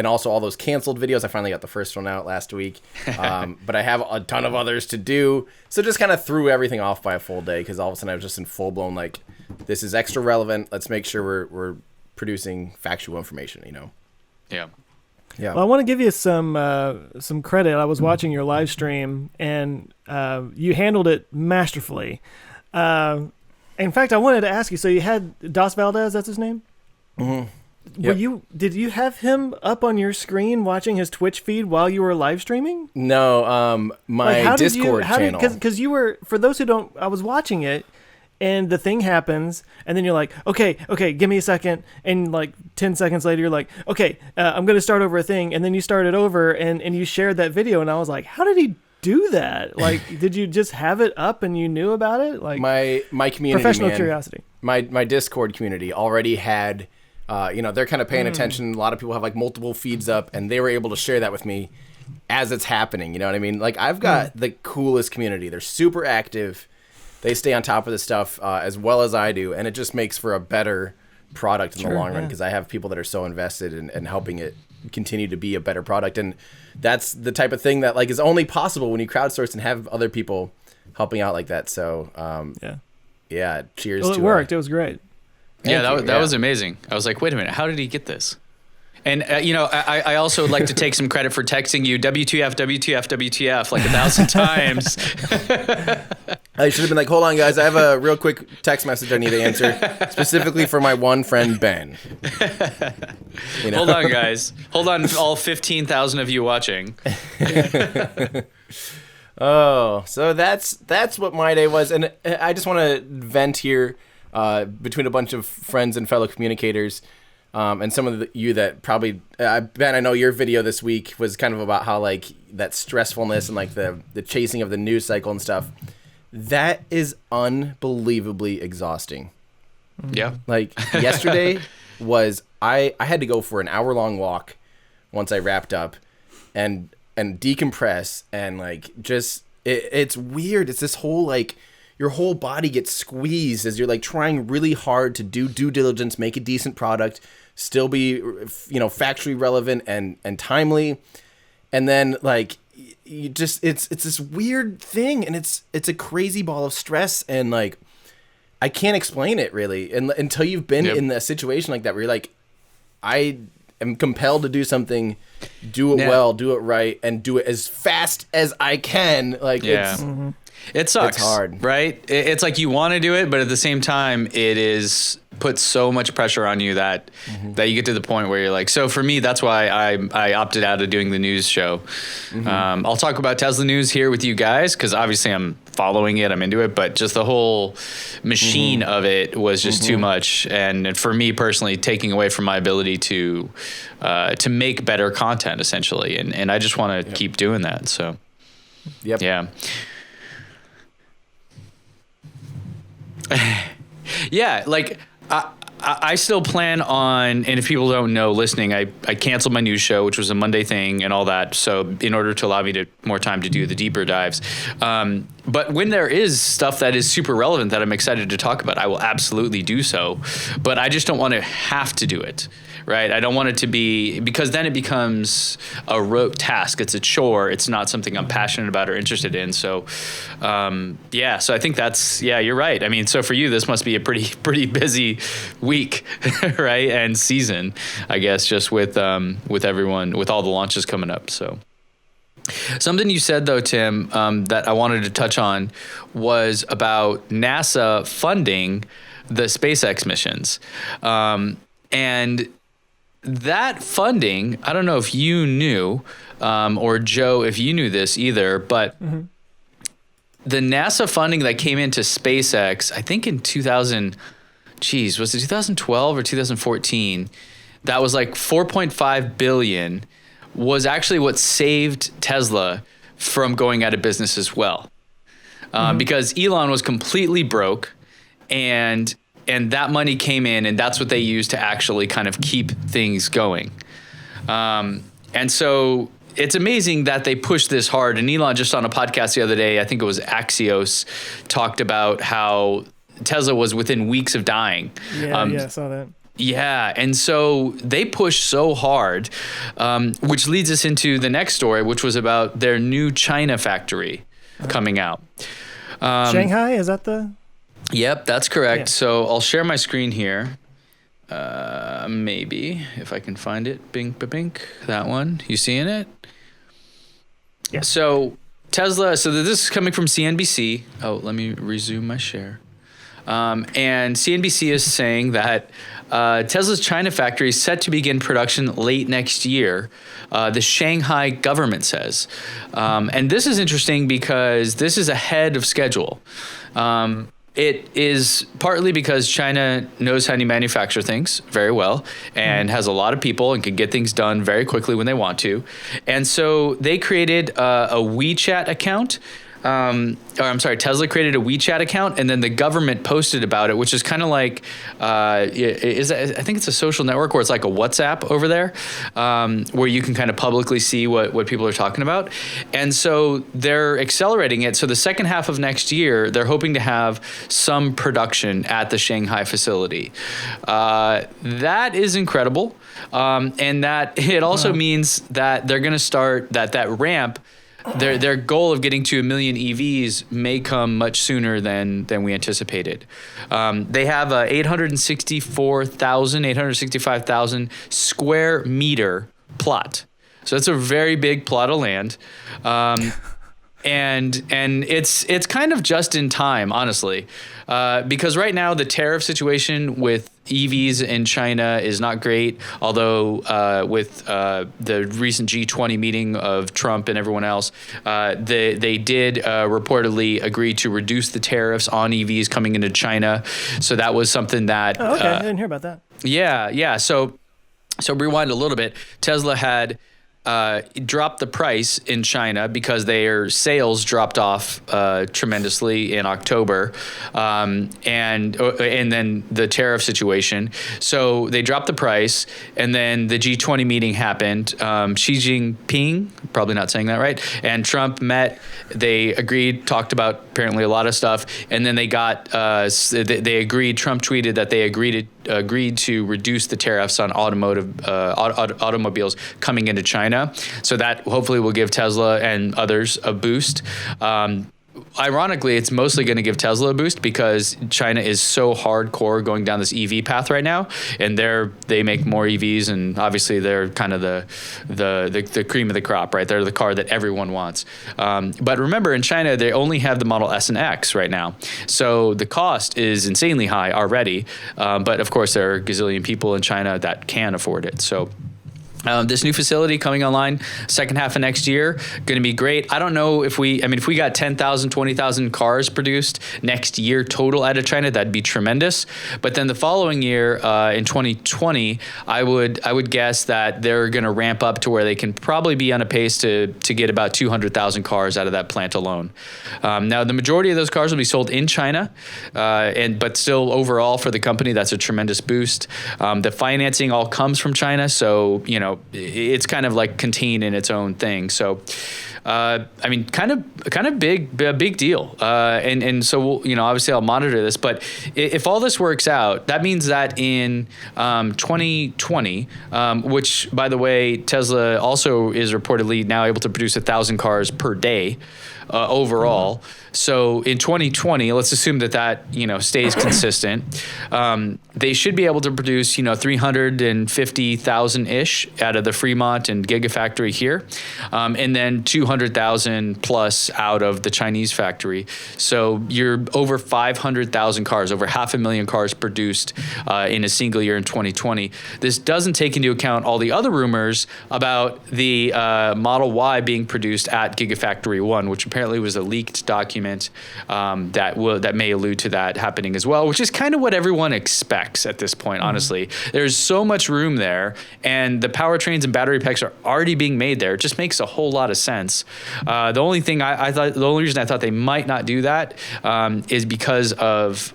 also all those canceled videos. I finally got the first one out last week, but I have a ton of others to do. So just kind of threw everything off by a full day, because all of a sudden I was just in full blown like, this is extra relevant. Let's make sure we're producing factual information. Yeah. Well, I want to give you some credit. I was watching your live stream, and you handled it masterfully. In fact, I wanted to ask you. So you had Das Valdez. That's his name. Mm-hmm. Yep. Did you have him up on your screen watching his Twitch feed while you were live streaming? No, my Discord channel. Because you were, for those who don't, I was watching it. And the thing happens, and then you're like, okay, give me a second. And like 10 seconds later, you're like, okay, I'm going to start over a thing. And then you start it over, and you shared that video. And I was like, how did he do that? Like, did you just have it up and you knew about it? Like, my community, professional curiosity. My Discord community already had, they're kind of paying attention. A lot of people have like multiple feeds up, and they were able to share that with me as it's happening. You know what I mean? Like, I've got the coolest community. They're super active. They stay on top of this stuff as well as I do, and it just makes for a better product in the long run, because I have people that are so invested in helping it continue to be a better product. And that's the type of thing that like is only possible when you crowdsource and have other people helping out like that. So cheers. Well, it worked. It was great. That was amazing. I was like, wait a minute, how did he get this? And, I also would like to take some credit for texting you WTF, WTF, WTF like 1,000 times. I should have been like, hold on, guys. I have a real quick text message I need to answer, specifically for my one friend, Ben. Hold on, guys. Hold on, all 15,000 of you watching. Oh, so that's what my day was. And I just want to vent here between a bunch of friends and fellow communicators. And some of you that probably, Ben, I know your video this week was kind of about how like that stressfulness and like the chasing of the news cycle and stuff. That is unbelievably exhausting. Yeah. Like yesterday was, I had to go for an hour-long walk once I wrapped up and decompress and like just, it's weird. It's this whole like, your whole body gets squeezed as you're like trying really hard to do due diligence, make a decent product, still be, factually relevant and timely. And then like you just, it's this weird thing, and it's a crazy ball of stress, and like, I can't explain it really. And until you've been in a situation like that, where you're like, I am compelled to do something, do it well, do it right, and do it as fast as I can. Like it sucks. It's hard, right? It's like you want to do it, but at the same time, it puts so much pressure on you that you get to the point where you're like. So for me, that's why I opted out of doing the news show. I'll talk about Tesla news here with you guys because obviously I'm following it, I'm into it, but just the whole machine of it was just too much, and for me personally, taking away from my ability to make better content essentially, and I just want to keep doing that. So yeah. Yeah, like I still plan on, and if people don't know listening, I canceled my news show, which was a Monday thing and all that. So in order to allow me more time to do the deeper dives. But when there is stuff that is super relevant that I'm excited to talk about, I will absolutely do so. But I just don't want to have to do it, right? I don't want it to be, because then it becomes a rote task. It's a chore. It's not something I'm passionate about or interested in. So, so I think you're right. I mean, so for you, this must be a pretty busy week, right? And season, I guess, just with everyone, with all the launches coming up. So. Something you said, though, Tim, that I wanted to touch on was about NASA funding the SpaceX missions. And that funding, I don't know if you knew, or Joe, if you knew this either, but the NASA funding that came into SpaceX, I think in was it 2012 or 2014? That was like $4.5 billion. Was actually what saved Tesla from going out of business as well. Because Elon was completely broke, and that money came in, and that's what they used to actually kind of keep things going. And so it's amazing that they pushed this hard. And Elon, just on a podcast the other day, I think it was Axios, talked about how Tesla was within weeks of dying. Yeah, I saw that. Yeah, and so they pushed so hard, which leads us into the next story, which was about their new China factory coming out. Shanghai, is that the? Yep, that's correct. Yeah. So I'll share my screen here. Maybe, if I can find it. Bink, bink, that one. You seeing it? Yeah. So Tesla, so this is coming from CNBC. Oh, let me resume my share. And CNBC is saying that Tesla's China factory is set to begin production late next year, the Shanghai government says. And this is interesting because this is ahead of schedule. It is partly because China knows how to manufacture things very well and has a lot of people and can get things done very quickly when they want to. And so they created a WeChat account. Tesla created a WeChat account, and then the government posted about it, which is kind of like, I think it's a social network where it's like a WhatsApp over there, where you can kind of publicly see what people are talking about. And so they're accelerating it. So the second half of next year, they're hoping to have some production at the Shanghai facility. That is incredible. And that it also means that they're going to start that ramp. Their goal of getting to 1 million EVs may come much sooner than we anticipated. They have a 865,000 square meter plot. So it's a very big plot of land. And it's kind of just in time, honestly, because right now the tariff situation with EVs in China is not great. Although with the recent G20 meeting of Trump and everyone else, they did reportedly agree to reduce the tariffs on EVs coming into China. So that was something that. Oh, okay, I didn't hear about that. Yeah. So rewind a little bit. Tesla had dropped the price in China because their sales dropped off tremendously in October, and then the tariff situation. So they dropped the price, and then the G20 meeting happened. Xi Jinping, probably not saying that right, and Trump met. They agreed, talked about apparently a lot of stuff, and then they got they agreed. Trump tweeted that they agreed to reduce the tariffs on automobiles coming into China. So that hopefully will give Tesla and others a boost. Ironically, it's mostly going to give Tesla a boost because China is so hardcore going down this EV path right now, and they make more EVs, and obviously they're kind of the cream of the crop, right? They're the car that everyone wants. But remember, in China, they only have the Model S and X right now, so the cost is insanely high already. But of course, there are a gazillion people in China that can afford it. So. This new facility coming online second half of next year, going to be great. I don't know if we got 10,000, 20,000 cars produced next year total out of China, that'd be tremendous. But then the following year, in 2020, I would guess that they're going to ramp up to where they can probably be on a pace to get about 200,000 cars out of that plant alone. Now, the majority of those cars will be sold in China, but still overall for the company, that's a tremendous boost. The financing all comes from China, so, it's kind of like contained in its own thing. So, kind of big deal. And so, obviously I'll monitor this, but if all this works out, that means that in 2020, which by the way, Tesla also is reportedly now able to produce 1,000 cars per day overall. So in 2020, let's assume that stays consistent. They should be able to produce 350,000 ish out of the Fremont and Gigafactory here, and then 200,000 plus out of the Chinese factory. So you're over 500,000 cars, over 500,000 cars produced in a single year in 2020. This doesn't take into account all the other rumors about the Model Y being produced at Gigafactory 1, which apparently was a leaked document that may allude to that happening as well, which is kind of what everyone expects at this point, honestly. There's so much room there, and the powertrains and battery packs are already being made there. It just makes a whole lot of sense. The only reason I thought they might not do that is because of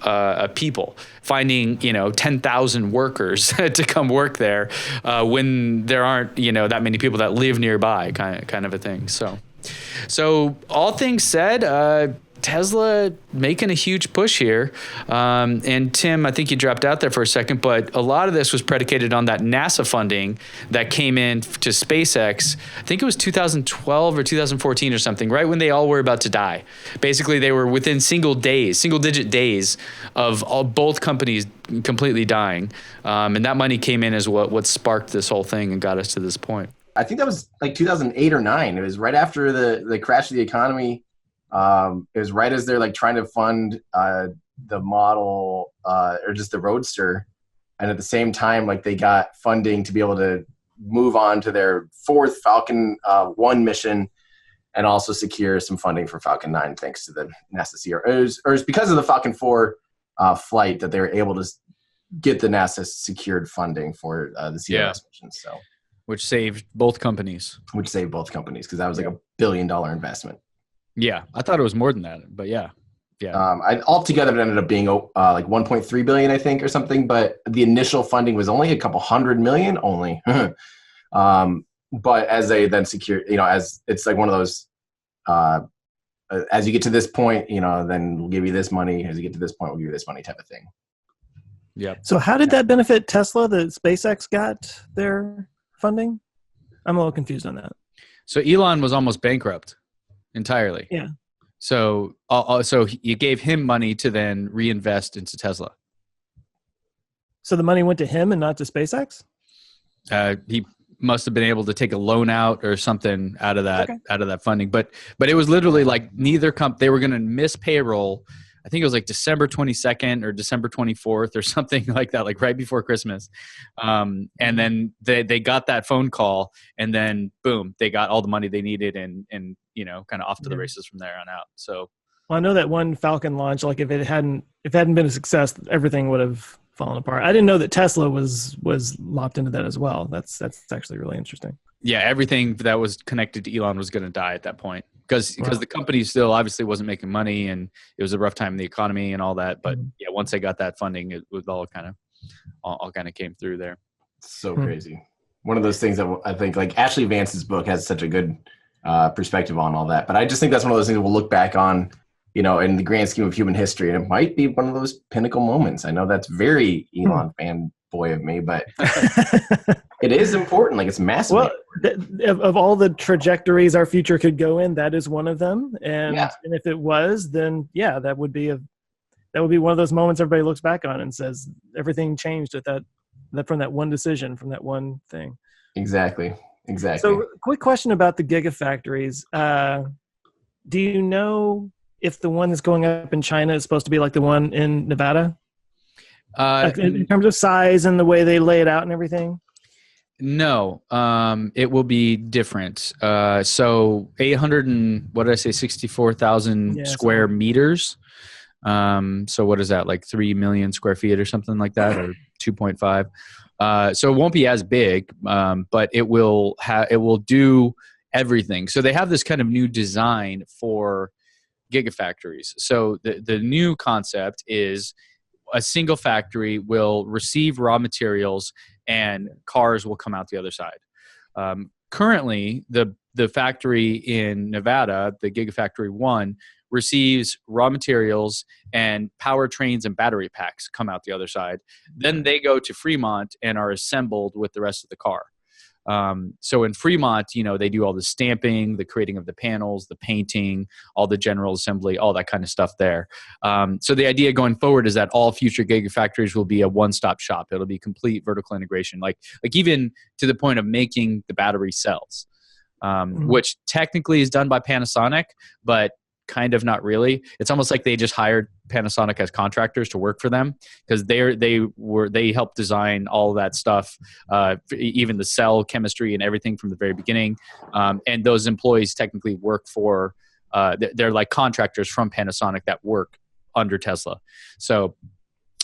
people finding 10,000 workers to come work there when there aren't that many people that live nearby, kind of a thing. So all things said, Tesla making a huge push here. And Tim, I think you dropped out there for a second, but a lot of this was predicated on that NASA funding that came in to SpaceX. I think it was 2012 or 2014 or something, right when they all were about to die. Basically, they were within single-digit days of both companies completely dying. And that money came in as what sparked this whole thing and got us to this point. I think that was like 2008 or 9. It was right after the crash of the economy. It was right as they're like trying to fund the model or just the Roadster, and at the same time, like they got funding to be able to move on to their fourth Falcon 1 mission, and also secure some funding for Falcon 9 thanks to the NASA CRS. Or it was because of the Falcon 4 flight that they were able to get the NASA secured funding for the CRS mission. So. Which saved both companies. Because that was like $1 billion investment. Yeah, I thought it was more than that, but yeah. Altogether, it ended up being like 1.3 billion, I think, or something. But the initial funding was only a couple $100 million only. But as they then secure, as it's like one of those, as you get to this point, then we'll give you this money. As you get to this point, we'll give you this money, type of thing. Yeah. So how did that benefit Tesla that SpaceX got their funding? I'm a little confused on that. So Elon was almost bankrupt entirely. Yeah. So you gave him money to then reinvest into Tesla. So the money went to him and not to SpaceX? He must have been able to take a loan out or something out of that funding. But it was literally like neither they were going to miss payroll. I think it was like December 22nd or December 24th or something like that, like right before Christmas. And then they got that phone call, and then boom, they got all the money they needed and kind of off to the races from there on out. So, well, I know that one Falcon launch, like if it hadn't been a success, everything would have fallen apart. I didn't know that Tesla was lopped into that as well. That's actually really interesting. Yeah, everything that was connected to Elon was going to die at that point because the company still obviously wasn't making money and it was a rough time in the economy and all that. But yeah, once they got that funding, it was all kind of came through there. So crazy. One of those things that I think like Ashley Vance's book has such a good perspective on all that. But I just think that's one of those things that we'll look back on, you know, in the grand scheme of human history. And it might be one of those pinnacle moments. I know that's very Elon fanboy of me, but it is important. Like, it's massive. Well, of all the trajectories our future could go in, that is one of them. And if it was, then yeah, that would be one of those moments everybody looks back on and says everything changed at that from that one decision, from that one thing. Exactly. So, quick question about the gigafactories. Do you know if the one that's going up in China is supposed to be like the one in Nevada? Like in terms of size and the way they lay it out and everything? No, it will be different. So 64,000 square meters. So what is that, like 3 million square feet or something like that, or 2.5? So it won't be as big, but it will do everything. So they have this kind of new design for gigafactories. So the new concept is a single factory will receive raw materials and cars will come out the other side. Currently, the factory in Nevada, the Gigafactory 1, receives raw materials and powertrains and battery packs come out the other side. Then they go to Fremont and are assembled with the rest of the car. So in Fremont, you know, they do all the stamping, the creating of the panels, the painting, all the general assembly, all that kind of stuff there. So the idea going forward is that all future gigafactories will be a one-stop shop. It'll be complete vertical integration, like even to the point of making the battery cells, which technically is done by Panasonic, but kind of not really. It's almost like they just hired Panasonic as contractors to work for them, because they helped design all of that stuff, even the cell chemistry and everything from the very beginning. And those employees technically work for they're like contractors from Panasonic that work under Tesla. So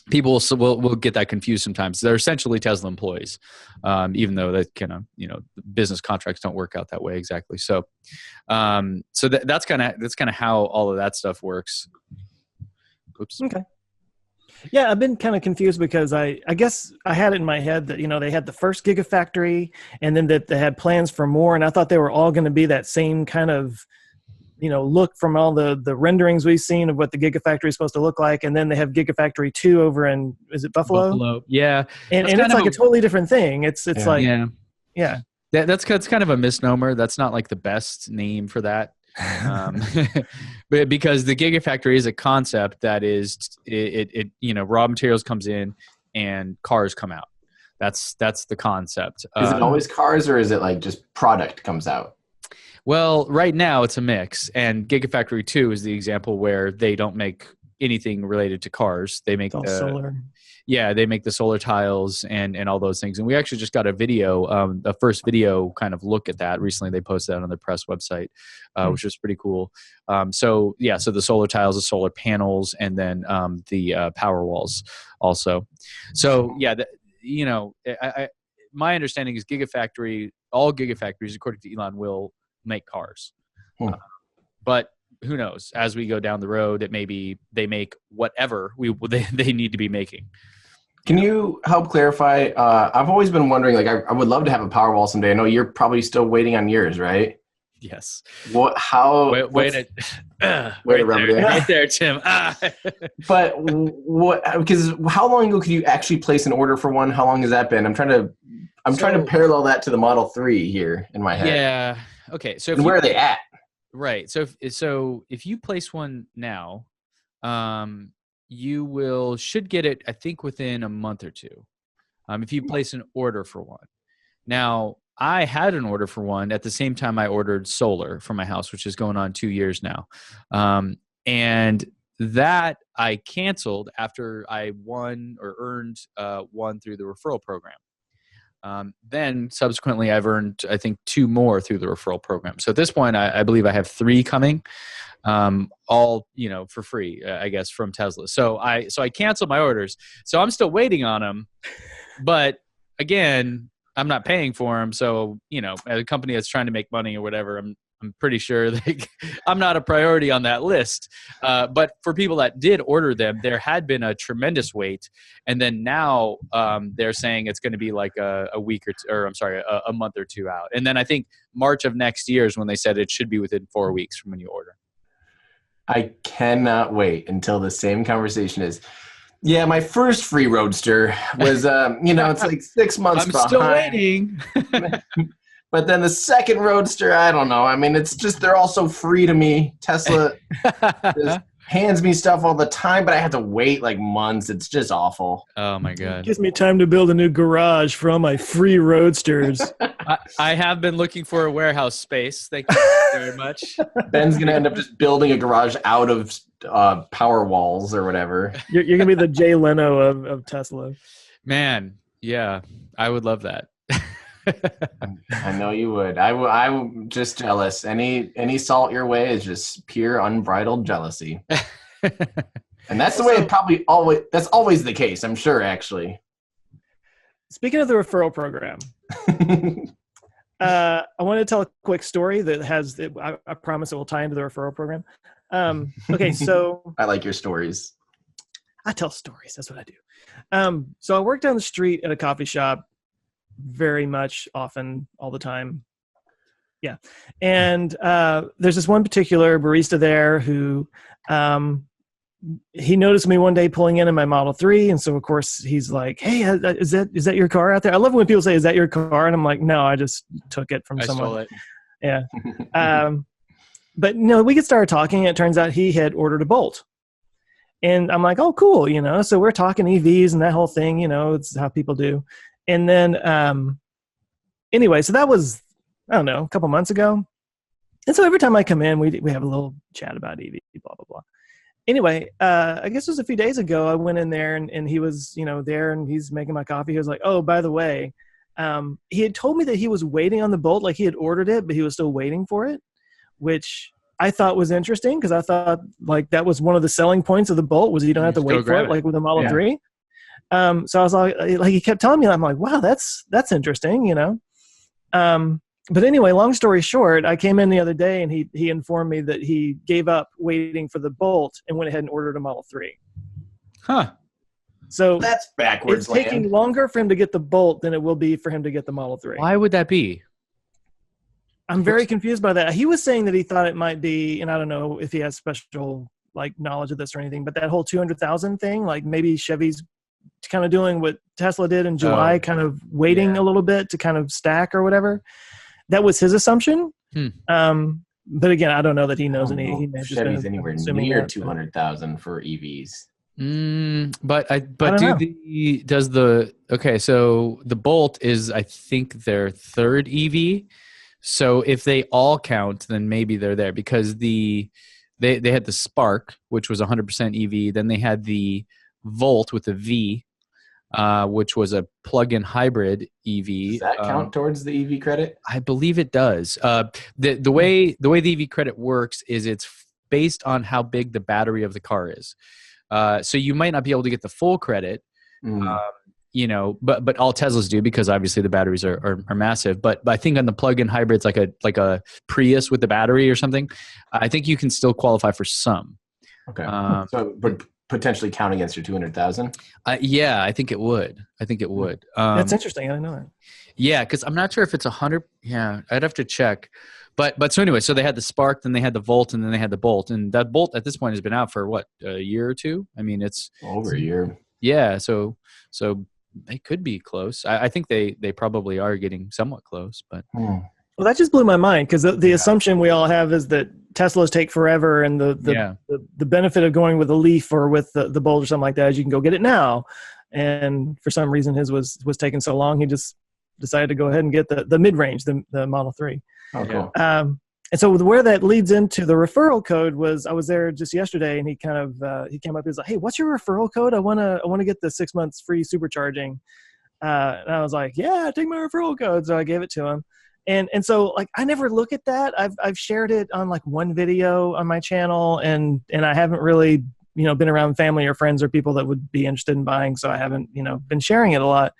people will get that confused sometimes. They're essentially Tesla employees, even though that kind of, you know, business contracts don't work out that way exactly. So, that's kind of how all of that stuff works. Oops. Okay. Yeah, I've been kind of confused because I guess I had it in my head that, you know, they had the first gigafactory and then that they had plans for more, and I thought they were all going to be that same kind of, you know, look from all the renderings we've seen of what the Gigafactory is supposed to look like. And then they have Gigafactory 2 over in, is it Buffalo? Yeah. And it's like a totally different thing. It's like, yeah. That's kind of a misnomer. That's not like the best name for that. But because the Gigafactory is a concept that is, it you know, raw materials comes in and cars come out. That's the concept. Is it always cars, or is it like just product comes out? Well, right now it's a mix, and Gigafactory 2 is the example where they don't make anything related to cars. They make solar. Yeah, they make the solar tiles and all those things. And we actually just got a video, the first video kind of look at that recently. They posted that on their press website, which was pretty cool. So the solar tiles, the solar panels, and then the Powerwalls also. So yeah, you know, my understanding is all Gigafactories, according to Elon, will make cars. But who knows? As we go down the road, it may be they make whatever they need to be making. Can you help clarify? I've always been wondering, like, I would love to have a Powerwall someday. I know you're probably still waiting on yours, right? Yes. What? How? Wait right there, Tim. But what? Because how long ago could you actually place an order for one? How long has that been? I'm trying to parallel that to the Model 3 here in my head. Yeah. Okay. So where are they at? Right. So if you place one now, you should get it, I think, within a month or two. If you place an order for one. Now, I had an order for one at the same time I ordered solar for my house, which is going on 2 years now. And that I canceled after I won or earned one through the referral program. Then subsequently I've earned, I think, 2 more through the referral program. So at this point, I believe I have 3 coming, all, you know, for free, I guess, from Tesla. So I canceled my orders. So I'm still waiting on them. But again, I'm not paying for them. So, as a company that's trying to make money or whatever, I'm pretty sure I'm not a priority on that list. But for people that did order them, there had been a tremendous wait. And then now they're saying it's going to be like a week a month or two out. And then I think March of next year is when they said it should be within 4 weeks from when you order. I cannot wait until the same conversation is, yeah, my first free Roadster was, it's like 6 months behind. I'm still waiting. But then the second Roadster, I don't know. I mean, it's just, they're all so free to me. Tesla just hands me stuff all the time, but I have to wait like months. It's just awful. Oh my God. Gives me time to build a new garage for all my free Roadsters. I have been looking for a warehouse space. Thank you very much. Ben's going to end up just building a garage out of Powerwalls or whatever. You're going to be the Jay Leno of Tesla. Man, yeah, I would love that. I know you would. I'm just jealous. Any salt your way is just pure unbridled jealousy. And that's the way it that's always the case, I'm sure, actually. Speaking of the referral program, I want to tell a quick story that I promise it will tie into the referral program. Okay, so I like your stories. I tell stories. That's what I do. So I work down the street at a coffee shop very much, often, all the time. Yeah. And there's this one particular barista there who he noticed me one day pulling in my Model 3. And so, of course, he's like, hey, is that your car out there? I love it when people say, is that your car? And I'm like, no, I just took it from someone. Stole it. Yeah. But, we get started talking. And it turns out he had ordered a Bolt. And I'm like, oh, cool. So we're talking EVs and that whole thing, it's how people do. And then, anyway, so that was, I don't know, a couple months ago. And so every time I come in, we have a little chat about EV, blah, blah, blah. Anyway, I guess it was a few days ago, I went in there and he was, there and he's making my coffee. He was like, oh, by the way, he had told me that he was waiting on the Bolt, like he had ordered it, but he was still waiting for it, which I thought was interesting because I thought like that was one of the selling points of the Bolt was you don't have to wait for it, like with a Model 3. So I was like he kept telling me, I'm like, wow, that's interesting, But anyway, long story short, I came in the other day and he informed me that he gave up waiting for the Bolt and went ahead and ordered a Model 3. Huh. So that's backwards. It's taking longer for him to get the Bolt than it will be for him to get the Model 3. Why would that be? I'm very confused by that. He was saying that he thought it might be, and I don't know if he has special like knowledge of this or anything, but that whole 200,000 thing, like maybe Chevy's kind of doing what Tesla did in July, kind of waiting a little bit to kind of stack or whatever. That was his assumption. But again, I don't know that he knows any. He may have just Chevy's been anywhere near 200,000 for EVs. So the Bolt is, I think, their third EV. So if they all count, then maybe they're there because they had the Spark, which was 100% EV. Then they had the Volt with a V, which was a plug-in hybrid EV. Does that count towards the EV credit? I believe it does. The way the EV credit works is it's based on how big the battery of the car is. So you might not be able to get the full credit, but all Teslas do because obviously the batteries are massive. But I think on the plug-in hybrids, like a Prius with the battery or something, I think you can still qualify for some. Okay. But potentially count against your 200,000? Yeah, I think it would. That's interesting. I didn't know that. Yeah, because I'm not sure if it's 100. Yeah, I'd have to check. But so anyway, so they had the Spark, then they had the Volt, and then they had the Bolt. And that Bolt at this point has been out for what, a year or two? I mean, it's over a year. Yeah, so they could be close. I think they probably are getting somewhat close, but. Well, that just blew my mind because the assumption we all have is that Teslas take forever, and the benefit of going with a Leaf or with the Bolt or something like that is you can go get it now. And for some reason, his was taking so long, he just decided to go ahead and get the mid-range, the Model 3. Oh, cool. And so where that leads into the referral code was I was there just yesterday, and he kind of he came up. He was like, "Hey, what's your referral code? I want to get the 6 months free supercharging." And I was like, "Yeah, take my referral code." So I gave it to him. And so like I never look at that. I've shared it on like one video on my channel, and I haven't really been around family or friends or people that would be interested in buying, so I haven't been sharing it a lot.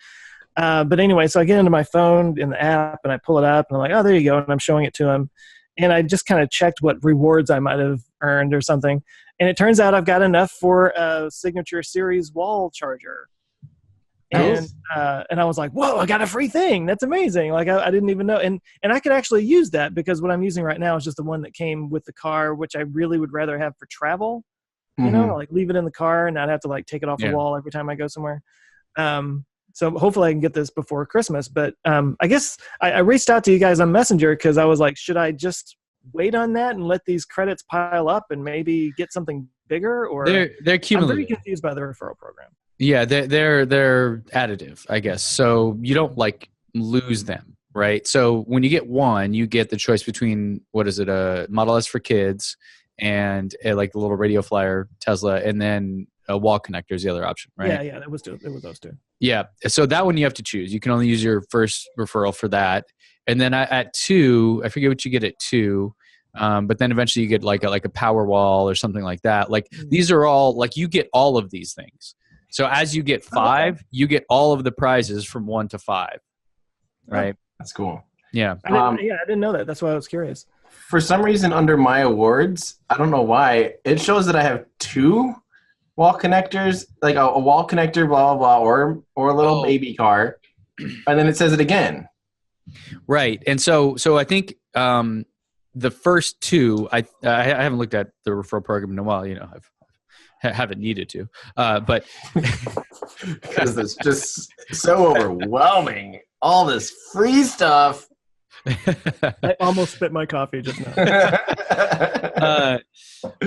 But anyway, so I get into my phone in the app and I pull it up and I'm like, oh, there you go. And I'm showing it to him. And I just kind of checked what rewards I might have earned or something. And it turns out I've got enough for a Signature Series wall charger. And and I was like, whoa, I got a free thing. That's amazing. Like I didn't even know. And I could actually use that because what I'm using right now is just the one that came with the car, which I really would rather have for travel. You know, like leave it in the car and not have to like take it off the wall every time I go somewhere. So hopefully I can get this before Christmas. But I guess I reached out to you guys on Messenger because I was like, should I just wait on that and let these credits pile up and maybe get something bigger? Or they're cumulative. I'm very confused by the referral program. Yeah, they're additive, I guess. So you don't like lose them, right? So when you get one, you get the choice between what is it, a Model S for kids and like the little radio flyer Tesla, and then a wall connector is the other option, right? Yeah, it was those two. Yeah, so that one you have to choose. You can only use your first referral for that, and then at 2, I forget what you get at 2, but then eventually you get like a Powerwall or something like that. Like these are all like you get all of these things. So as you get 5, you get all of the prizes from 1 to 5, right? Oh, that's cool. Yeah. I didn't know that. That's why I was curious. For some reason, under my awards, I don't know why, it shows that I have 2 wall connectors, like a wall connector, blah, blah, blah, or a little baby car. And then it says it again. Right. And so I think the first 2, I haven't looked at the referral program in a while, you know, I haven't needed to, but because it's just so overwhelming. All this free stuff. I almost spit my coffee just now.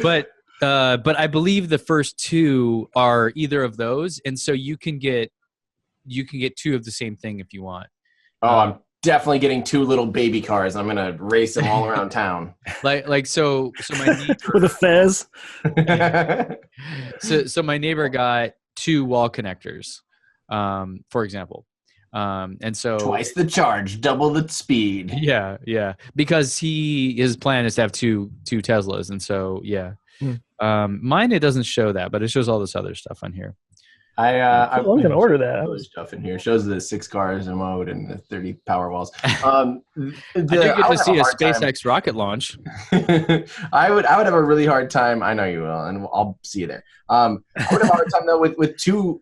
But I believe the first 2 are either of those, and so you can get 2 of the same thing if you want. I'm definitely getting 2 little baby cars. I'm gonna race them all around town. So my neighbor, with a fez. So my neighbor got 2 wall connectors, for example. And so twice the charge, double the speed. Yeah. Because his plan is to have two Teslas. And so, yeah. Mine, it doesn't show that, but it shows all this other stuff on here. I'm going to order that. Other stuff in here. It shows the 6 cars in mode and the 30 Powerwalls. I did get to see a SpaceX rocket launch. I would have a really hard time. I know you will, and I'll see you there. I would have a hard time though with 2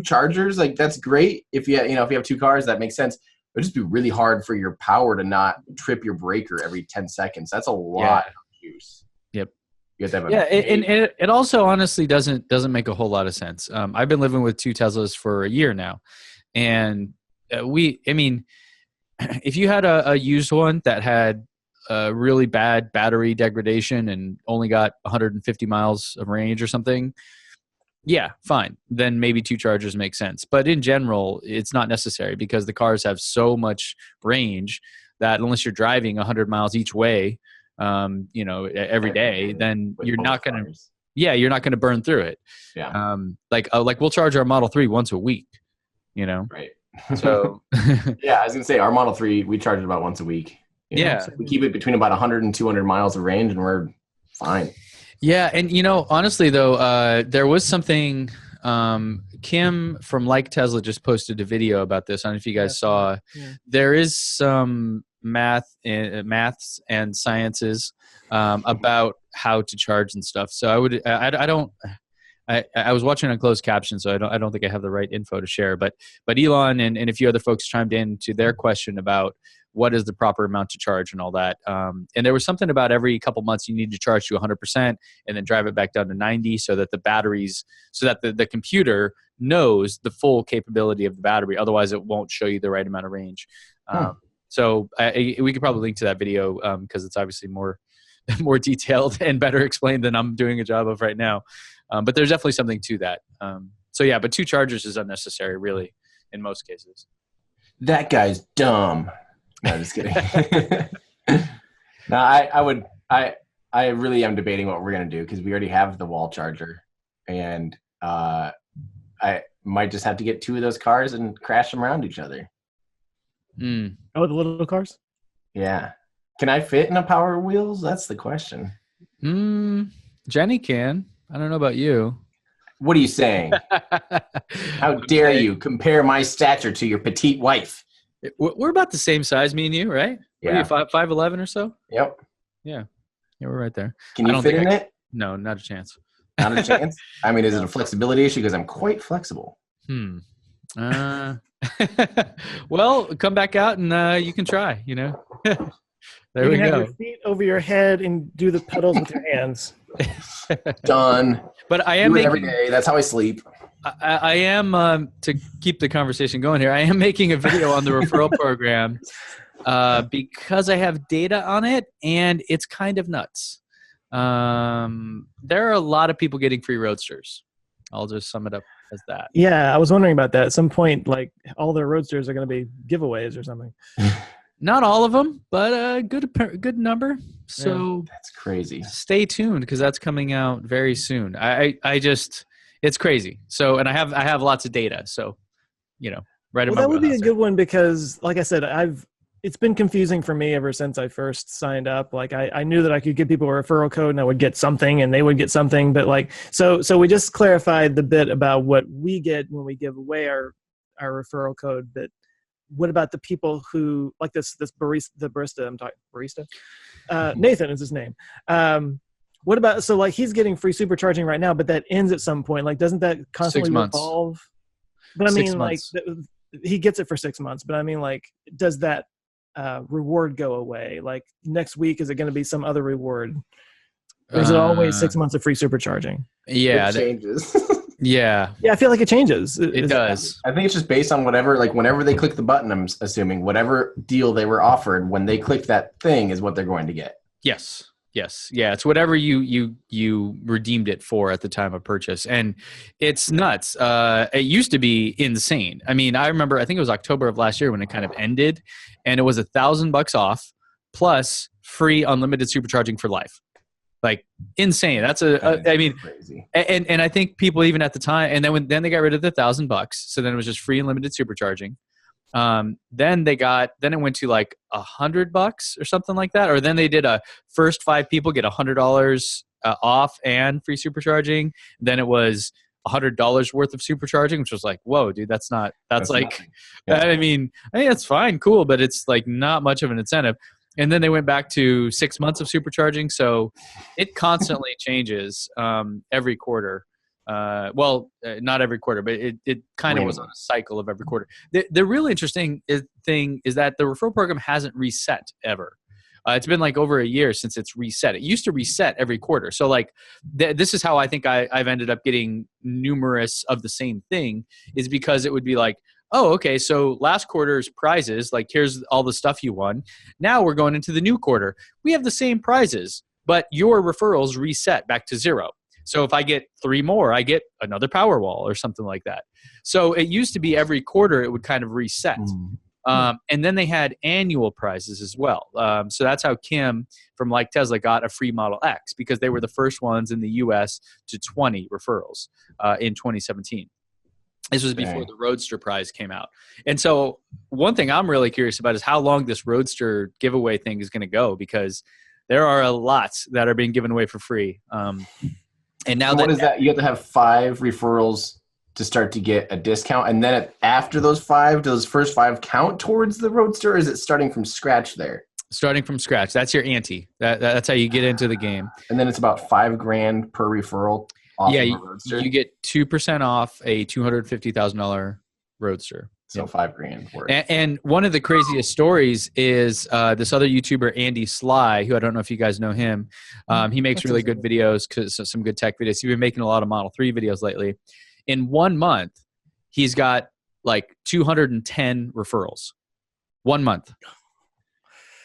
chargers. Like that's great if you have 2 cars, that makes sense. It would just be really hard for your power to not trip your breaker every 10 seconds. That's a lot of use. Yep. You have to have and it also honestly doesn't make a whole lot of sense. I've been living with 2 Teslas for a year now, and if you had a used one that had really bad battery degradation and only got 150 miles of range or something, yeah, fine. Then maybe 2 chargers make sense. But in general, it's not necessary because the cars have so much range that unless you're driving 100 miles each way, every day, then you're not going to, you're not going to burn through it. Yeah. Like we'll charge our Model 3 once a week, Right. So yeah, I was going to say our Model 3, we charge it about once a week. So we keep it between about 100 and 200 miles of range and we're fine. Yeah. And, honestly, though, there was something Kim from Like Tesla just posted a video about this. I don't know if you guys saw. Yeah. There is some maths and sciences about how to charge and stuff. So I was watching on closed caption, so I don't think I have the right info to share. But Elon and a few other folks chimed in to their question about what is the proper amount to charge and all that. And there was something about every couple months you need to charge to 100% and then drive it back down to 90 so that the computer knows the full capability of the battery. Otherwise, it won't show you the right amount of range. So we could probably link to that video because it's obviously more detailed and better explained than I'm doing a job of right now. But there's definitely something to that. But 2 chargers is unnecessary, really, in most cases. That guy's dumb. No, just kidding. No, I really am debating what we're going to do because we already have the wall charger. And I might just have to get 2 of those cars and crash them around each other. Oh, the little cars? Yeah. Can I fit in a Power Wheels? That's the question. Jenny can. I don't know about you. What are you saying? How dare you compare my stature to your petite wife? We're about the same size, me and you, right? Yeah. What are you, 5'11" or so? Yep. Yeah, we're right there. Can you fit in it? No, not a chance. Not a chance? I mean, is it a flexibility issue? Because I'm quite flexible. Well, come back out and you can try, There you we can have go. your feet over your head and do the pedals with your hands. Done. But I am Do it making every day. That's how I sleep. I am to keep the conversation going here. I am making a video on the referral program because I have data on it, and it's kind of nuts. There are a lot of people getting free roadsters. I'll just sum it up as that. Yeah, I was wondering about that. At some point, like all their roadsters are going to be giveaways or something. Not all of them, but a good number. So that's crazy. Stay tuned because that's coming out very soon. I just it's crazy. So and I have lots of data. So right. Well, that would be a good one because, like I said, it's been confusing for me ever since I first signed up. Like I knew that I could give people a referral code and I would get something and they would get something. But like, so we just clarified the bit about what we get when we give away our referral code. But what about the people who like this barista, I'm talking barista? Nathan is his name. What about, so like he's getting free supercharging right now, but that ends at some point. Like, doesn't that constantly evolve? But I mean, like he gets it for 6 months, but I mean, like, does that reward go away? Like next week, is it going to be some other reward? Or is it always 6 months of free supercharging? Yeah. It changes. Yeah. Yeah, I feel like it changes. It does. I think it's just based on whatever, like whenever they click the button, I'm assuming whatever deal they were offered when they click that thing is what they're going to get. Yes. Yeah. It's whatever you redeemed it for at the time of purchase. And it's nuts. It used to be insane. I mean, I remember, I think it was October of last year when it kind of ended and it was $1,000 off plus free unlimited supercharging for life. Like insane. That's I mean, crazy. And I think people even at the time, and then they got rid of the $1,000. So then it was just free and limited supercharging. Then it went to like $100 or something like that. Or then they did a first 5 people get $100 off and free supercharging. Then it was $100 worth of supercharging, which was like, whoa, dude, that's like, yeah. I mean, that's fine. Cool. But it's like not much of an incentive. And then they went back to 6 months of supercharging. So it constantly changes every quarter. Not every quarter, but it kind of was on a cycle of every quarter. The really interesting thing is that the referral program hasn't reset ever. It's been like over a year since it's reset. It used to reset every quarter. So like this is how I think I've ended up getting numerous of the same thing is because it would be like, oh, okay, so last quarter's prizes, like here's all the stuff you won. Now we're going into the new quarter. We have the same prizes, but your referrals reset back to 0. So if I get 3 more, I get another Powerwall or something like that. So it used to be every quarter it would kind of reset. And then they had annual prizes as well. So that's how Kim from Like Tesla got a free Model X because they were the first ones in the US to 20 referrals in 2017. This was before the Roadster prize came out. And so one thing I'm really curious about is how long this Roadster giveaway thing is going to go because there are a lot that are being given away for free. And now what is that? You have to have 5 referrals to start to get a discount. And then after those 5, do those first 5 count towards the Roadster? Or is it starting from scratch there? Starting from scratch. That's your ante. That's how you get into the game. And then it's about $5,000 per referral. Yeah, you get 2% off a $250,000 Roadster. So $5,000 worth. And one of the craziest stories is this other YouTuber, Andy Sly, who I don't know if you guys know him. He makes really good videos, some good tech videos. He's been making a lot of Model 3 videos lately. In 1 month, he's got like 210 referrals. 1 month.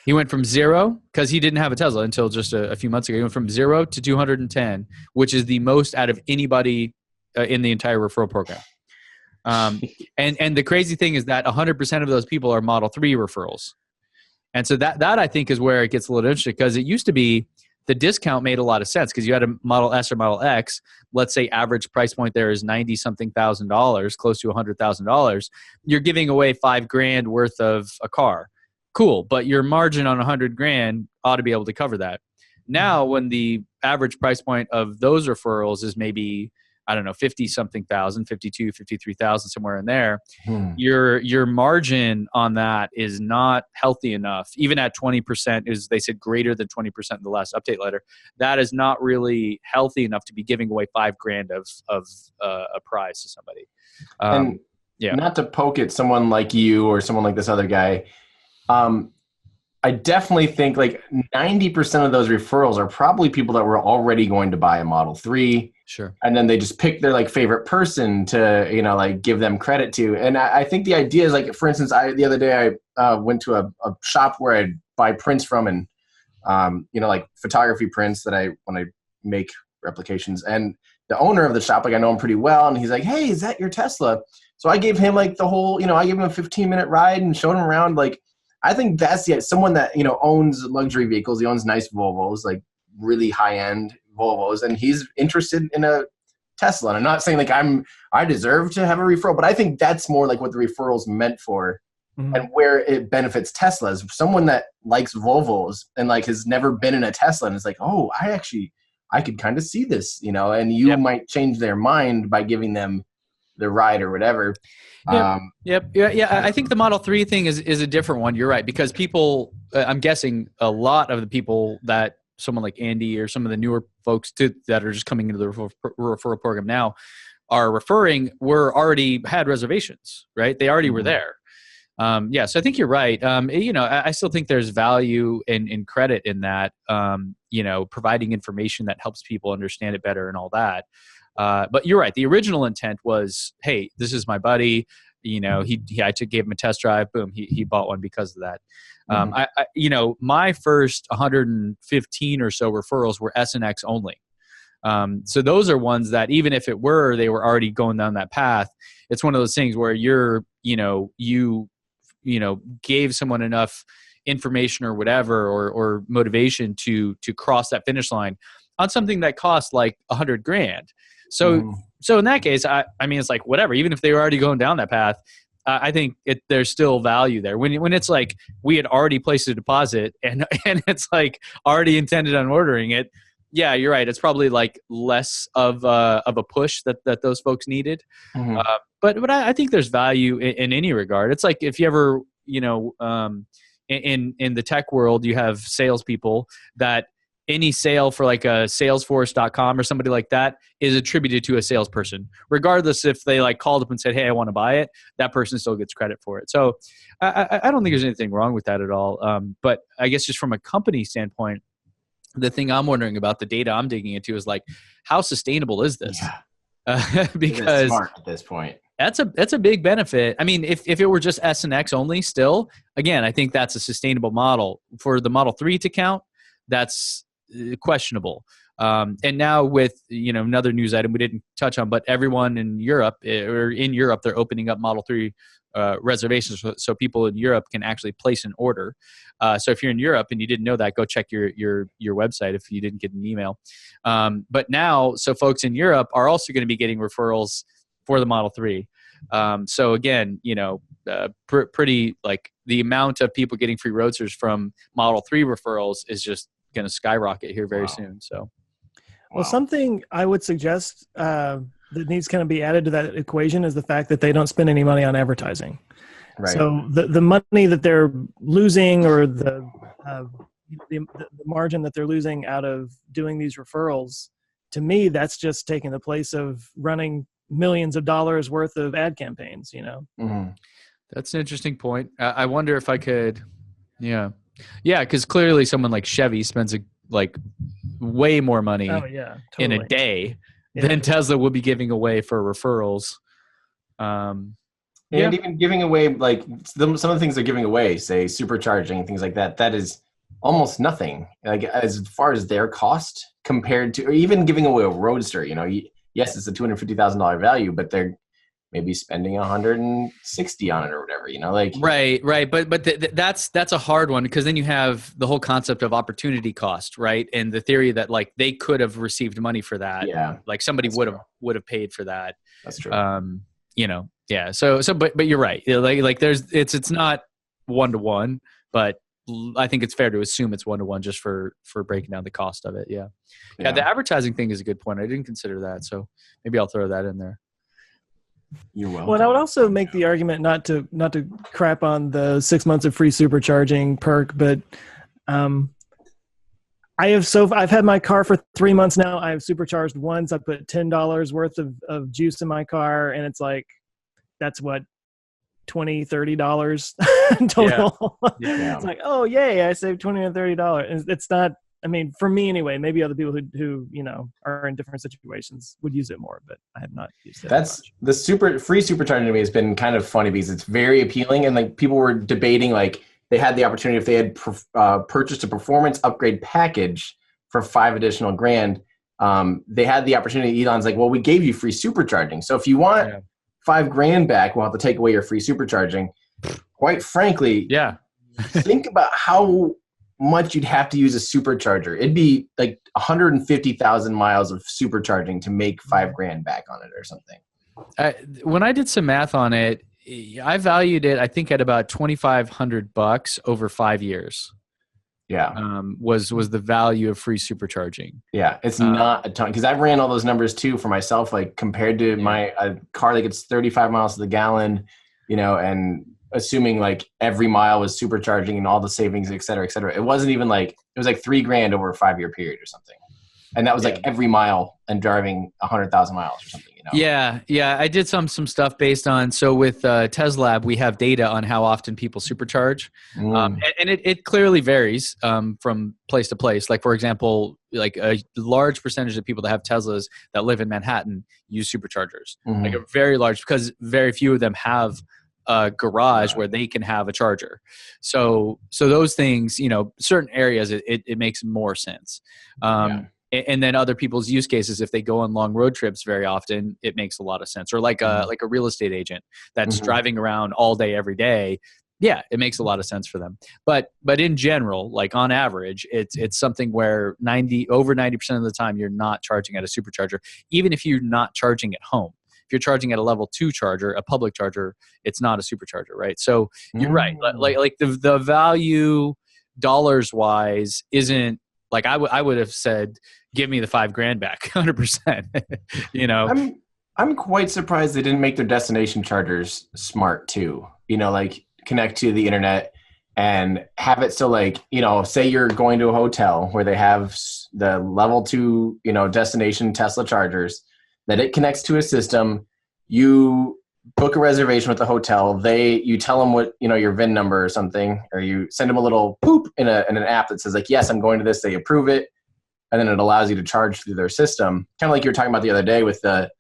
He went from 0, because he didn't have a Tesla until just a few months ago. He went from 0 to 210, which is the most out of anybody in the entire referral program. And the crazy thing is that 100% of those people are Model 3 referrals. And so that I think is where it gets a little interesting because it used to be the discount made a lot of sense because you had a Model S or Model X. Let's say average price point there is $90-something thousand, close to $100,000. You're giving away $5,000 worth of a car. Cool, but your margin on $100,000 ought to be able to cover that. Now, when the average price point of those referrals is maybe I don't know, 50 something thousand, 52, 53,000, somewhere in there, your margin on that is not healthy enough. Even at 20%, is they said greater than 20% in the last update letter. That is not really healthy enough to be giving away $5,000 of a prize to somebody. And not to poke at someone like you or someone like this other guy, I definitely think like 90% of those referrals are probably people that were already going to buy a Model 3. Sure. And then they just pick their like favorite person to, like give them credit to. And I think the idea is like, for instance, the other day I went to a shop where I buy prints from and, like photography prints that when I make replications. And the owner of the shop, like I know him pretty well. And he's like, hey, is that your Tesla? So I gave him like the whole, I gave him a 15-minute ride and showed him around. Like, I think that's someone that, owns luxury vehicles. He owns nice Volvos, like really high-end Volvos, and he's interested in a Tesla. And I'm not saying like I deserve to have a referral, but I think that's more like what the referral's meant for, and where it benefits Teslas. Someone that likes Volvos and like has never been in a Tesla and is like, oh, I could kind of see this, and you might change their mind by giving them the ride or whatever. I think the Model 3 thing is a different one. You're right, because people, I'm guessing a lot of the people that someone like Andy or some of the newer folks that are just coming into the referral program now are referring were already had reservations, right? They already were there. So I think you're right. I still think there's value in credit in that, providing information that helps people understand it better and all that. But you're right. The original intent was, hey, this is my buddy. I gave him a test drive. Boom, he bought one because of that. My first 115 or so referrals were S and X only. So those are ones that even if they were already going down that path. It's one of those things where you gave someone enough information or whatever or motivation to cross that finish line on something that costs like $100,000. So in that case, I mean, it's like whatever. Even if they were already going down that path, I think there's still value there. When it's like we had already placed a deposit and it's like already intended on ordering it. Yeah, you're right. It's probably like less of a push that those folks needed. But I think there's value in any regard. It's like if you ever in the tech world, you have salespeople that. Any sale for like a salesforce.com or somebody like that is attributed to a salesperson, regardless if they like called up and said, hey, I want to buy it, that person still gets credit for it. So I don't think there's anything wrong with that at all. But I guess just from a company standpoint, the thing I'm wondering about, the data I'm digging into is like, how sustainable is this? Because it's smart at this point. That's a big benefit. I mean, if it were just S and X only still, again, I think that's a sustainable model. For the Model 3 to count, that's questionable. And now with another news item we didn't touch on, but everyone in Europe they're opening up Model 3 reservations so people in Europe can actually place an order. So if you're in Europe and you didn't know that, go check your website if you didn't get an email. But now, so folks in Europe are also going to be getting referrals for the Model 3. So again, pretty like the amount of people getting free roadsters from Model 3 referrals is just going to skyrocket here very soon. So, well, something I would suggest that needs kind of be added to that equation is the fact that they don't spend any money on advertising. Right. So the money that they're losing, or the margin that they're losing out of doing these referrals, to me, that's just taking the place of running millions of dollars worth of ad campaigns. That's an interesting point. I wonder if I could, because clearly someone like Chevy spends way more money in a day than Tesla will be giving away for referrals. And even giving away like some of the things they're giving away, say supercharging, things like that, that is almost nothing. Like as far as their cost compared to, or even giving away a Roadster, yes, it's a $250,000 value, but they're maybe spending $160 on it or whatever, Right. But that's a hard one, because then you have the whole concept of opportunity cost, right? And the theory that like they could have received money for that. Yeah. Like somebody would have paid for that. That's true. Yeah. So, but you're right. Like there's, it's not 1-to-1, but I think it's fair to assume it's 1-to-1 just for breaking down the cost of it. Yeah. Yeah. The advertising thing is a good point. I didn't consider that, so maybe I'll throw that in there. You're welcome. Well, and I would also make the argument not to crap on the 6 months of free supercharging perk, but I've had my car for 3 months now. I've supercharged once. I put $10 worth of juice in my car, and it's like, that's what, $20-$30 total. Yeah. It's like, oh yay, I saved $20 or $30. It's not, I mean, for me anyway. Maybe other people who are in different situations would use it more, but I have not used it. That's the free supercharging to me has been kind of funny because it's very appealing, and like people were debating like they had the opportunity if they had purchased a performance upgrade package for $5 additional grand. They had the opportunity. Elon's like, well, we gave you free supercharging, so if you want $5 grand back, we'll have to take away your free supercharging. Quite frankly, think about how much you'd have to use a supercharger. It'd be like 150,000 miles of supercharging to make $5 grand back on it or something. When I did some math on it, I valued it, I think, at about $2,500 over 5 years. Yeah. Was the value of free supercharging. Yeah, it's not a ton, because I've ran all those numbers too for myself, like compared to my car that gets 35 miles to the gallon, and assuming like every mile was supercharging and all the savings, et cetera, et cetera. It wasn't even like, it was like $3 grand over a 5-year period or something. And that was like every mile and driving 100,000 miles or something, Yeah. I did some stuff based on, so with Tesla, we have data on how often people supercharge. And it clearly varies from place to place. Like, for example, like a large percentage of people that have Teslas that live in Manhattan use superchargers. Like a very large, because very few of them have a garage where they can have a charger. So those things, certain areas, it makes more sense. And then other people's use cases, if they go on long road trips very often, it makes a lot of sense. Or like a real estate agent that's driving around all day, every day. Yeah, it makes a lot of sense for them. But in general, like on average, it's something where over 90% of the time you're not charging at a supercharger, even if you're not charging at home. If you're charging at a level 2 charger, a public charger, it's not a supercharger, right? So you're right. Like the value dollars wise isn't, like I would have said, give me the $5 grand back, 100%. I'm quite surprised they didn't make their destination chargers smart too. Like connect to the internet and have it so like, say you're going to a hotel where they have the level 2, destination Tesla chargers, that it connects to a system. You book a reservation with the hotel. You tell them what, your VIN number or something, or you send them a little poop in an app that says like, yes, I'm going to this. They approve it. And then it allows you to charge through their system. Kind of like you were talking about the other day with the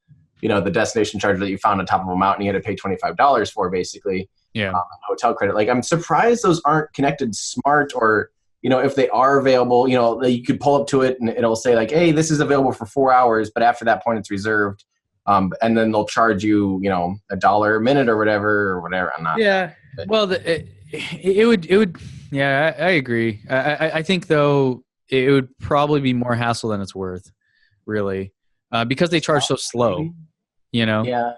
destination charger that you found on top of a mountain, you had to pay $25 for basically. Hotel credit. Like, I'm surprised those aren't connected smart, or, if they are available, you could pull up to it and it'll say like, hey, this is available for 4 hours, but after that point it's reserved. And then they'll charge you, $1 a minute or whatever. I'm not. Yeah. Well, it would. Yeah, I agree. I think though it would probably be more hassle than it's worth, really, because they charge so slow. Yeah.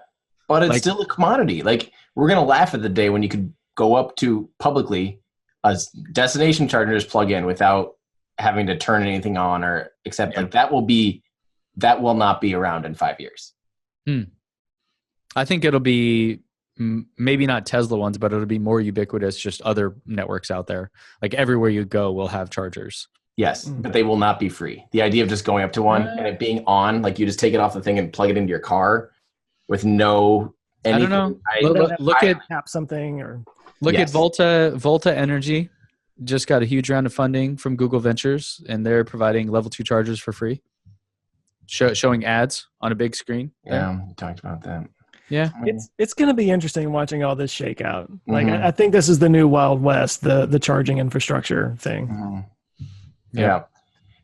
But it's still a commodity. Like, we're gonna laugh at the day when you could go up to publicly a destination charger just plug in without having to turn anything on or except like that will not be around in 5 years. I think it'll be maybe not Tesla ones, but it'll be more ubiquitous, just other networks out there. Like everywhere you go will have chargers. Yes, but they will not be free. The idea of just going up to one and it being on, like you just take it off the thing and plug it into your car with no anything. I don't know. Look at tap something or at Volta Energy. Just got a huge round of funding from Google Ventures, and they're providing level 2 chargers for free. Showing ads on a big screen. Yeah, we talked about that. Yeah, it's going to be interesting watching all this shake out. Like I think this is the new Wild West, the charging infrastructure thing. Yeah.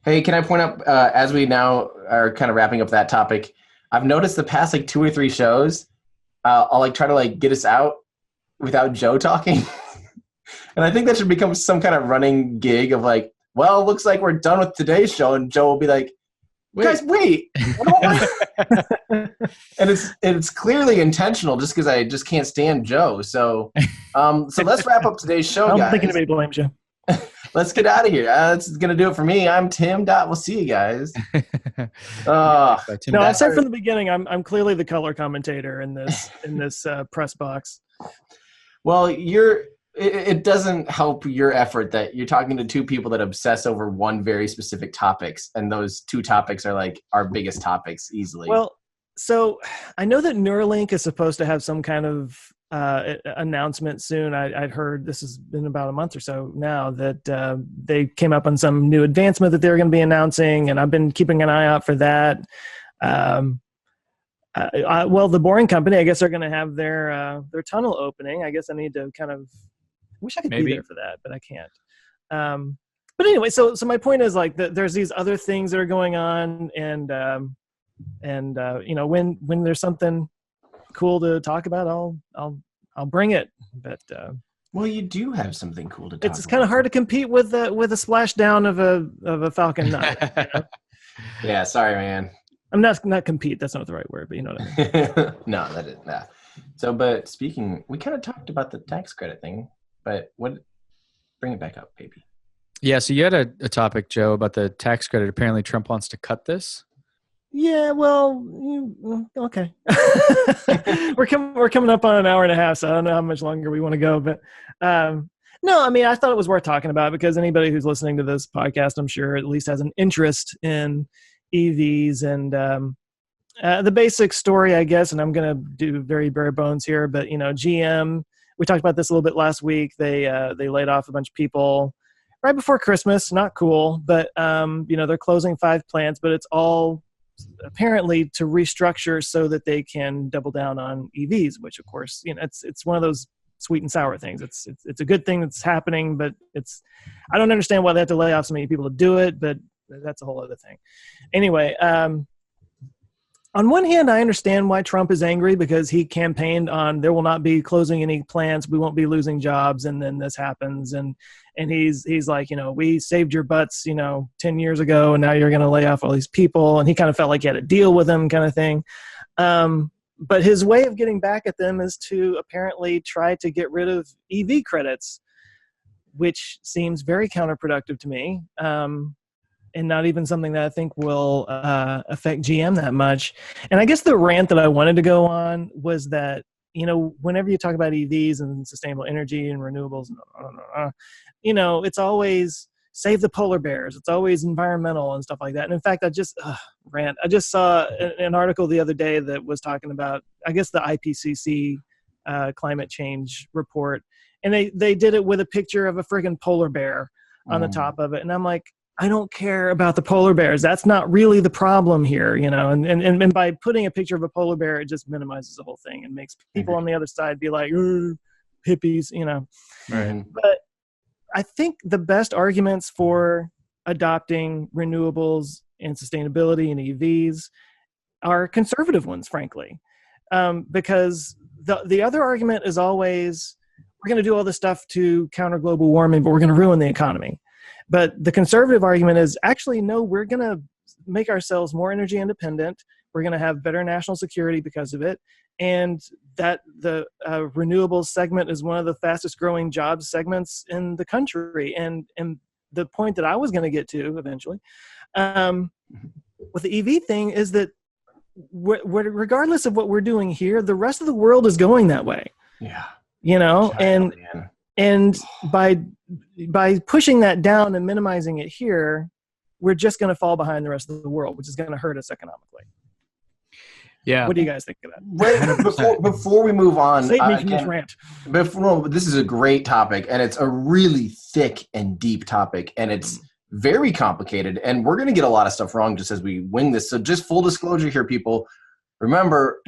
Hey, can I point out as we now are kind of wrapping up that topic, I've noticed the past like 2 or 3 shows, I'll like try to like get us out without Joe talking, and I think that should become some kind of running gig of like, well, it looks like we're done with today's show, and Joe will be like, guys, wait. And it's clearly intentional just because I just can't stand Joe. So let's wrap up today's show, guys. I don't think anybody blames you. Let's get out of here. That's gonna do it for me. I'm Tim. We'll see you guys. No, I said from the beginning, I'm clearly the color commentator in this press box. Well, it doesn't help your effort that you're talking to two people that obsess over one very specific topics, and those two topics are like our biggest topics easily. Well, so I know that Neuralink is supposed to have some kind of announcement soon. I'd heard, this has been about a month or so now, that they came up on some new advancement that they were going to be announcing, and I've been keeping an eye out for that. Well, the Boring Company, I guess, they're going to have their tunnel opening. I guess I need to kind of wish I could be there for that, but I can't. But anyway, so my point is, like, there's these other things that are going on, and you know, when there's something cool to talk about, I'll bring it. But well, you do have something cool to talk about. It's kind of hard to compete with a splashdown of a Falcon 9. You know? Yeah, sorry, man. I'm not compete. That's not the right word, but you know what I mean. No, that is not. So, but speaking, we kind of talked about the tax credit thing, but bring it back up, baby. Yeah, so you had a topic, Joe, about the tax credit. Apparently Trump wants to cut this. Yeah, well, okay. we're coming up on an hour and a half, so I don't know how much longer we want to go. But no, I mean, I thought it was worth talking about because anybody who's listening to this podcast, I'm sure, at least has an interest in EVs. And the basic story, I guess, and I'm going to do very bare bones here, but, you know, GM, we talked about this a little bit last week. They laid off a bunch of people right before Christmas. Not cool, but, you know, they're closing 5 plants, but it's all apparently to restructure so that they can double down on EVs, which of course, you know, it's one of those sweet and sour things. It's a good thing that's happening, but I don't understand why they have to lay off so many people to do it, but that's a whole other thing. Anyway, on one hand, I understand why Trump is angry because he campaigned on there will not be closing any plants, we won't be losing jobs, and then this happens, and he's like, you know, we saved your butts, you know, 10 years ago, and now you're going to lay off all these people, and he kind of felt like he had to deal with them, kind of thing. But his way of getting back at them is to apparently try to get rid of EV credits, which seems very counterproductive to me. And not even something that I think will affect GM that much. And I guess the rant that I wanted to go on was that, you know, whenever you talk about EVs and sustainable energy and renewables, you know, it's always save the polar bears. It's always environmental and stuff like that. And in fact, I just saw an article the other day that was talking about, I guess, the IPCC climate change report. And they did it with a picture of a friggin' polar bear on the top of it. And I'm like, I don't care about the polar bears. That's not really the problem here, you know. And by putting a picture of a polar bear, it just minimizes the whole thing and makes people on the other side be like, hippies, you know. Right. But I think the best arguments for adopting renewables and sustainability and EVs are conservative ones, frankly, because the other argument is always we're going to do all this stuff to counter global warming, but we're going to ruin the economy. But the conservative argument is actually, no, we're going to make ourselves more energy independent. We're going to have better national security because of it. And that the renewables segment is one of the fastest growing job segments in the country. And the point that I was going to get to eventually with the EV thing is that regardless of what we're doing here, the rest of the world is going that way. Yeah. You know, and by pushing that down and minimizing it here, we're just going to fall behind the rest of the world, which is going to hurt us economically. Yeah. What do you guys think of that? Wait, before we move on, save me from this rant. This is a great topic, and it's a really thick and deep topic, and it's very complicated, and we're going to get a lot of stuff wrong just as we wing this. So just full disclosure here, people. Remember,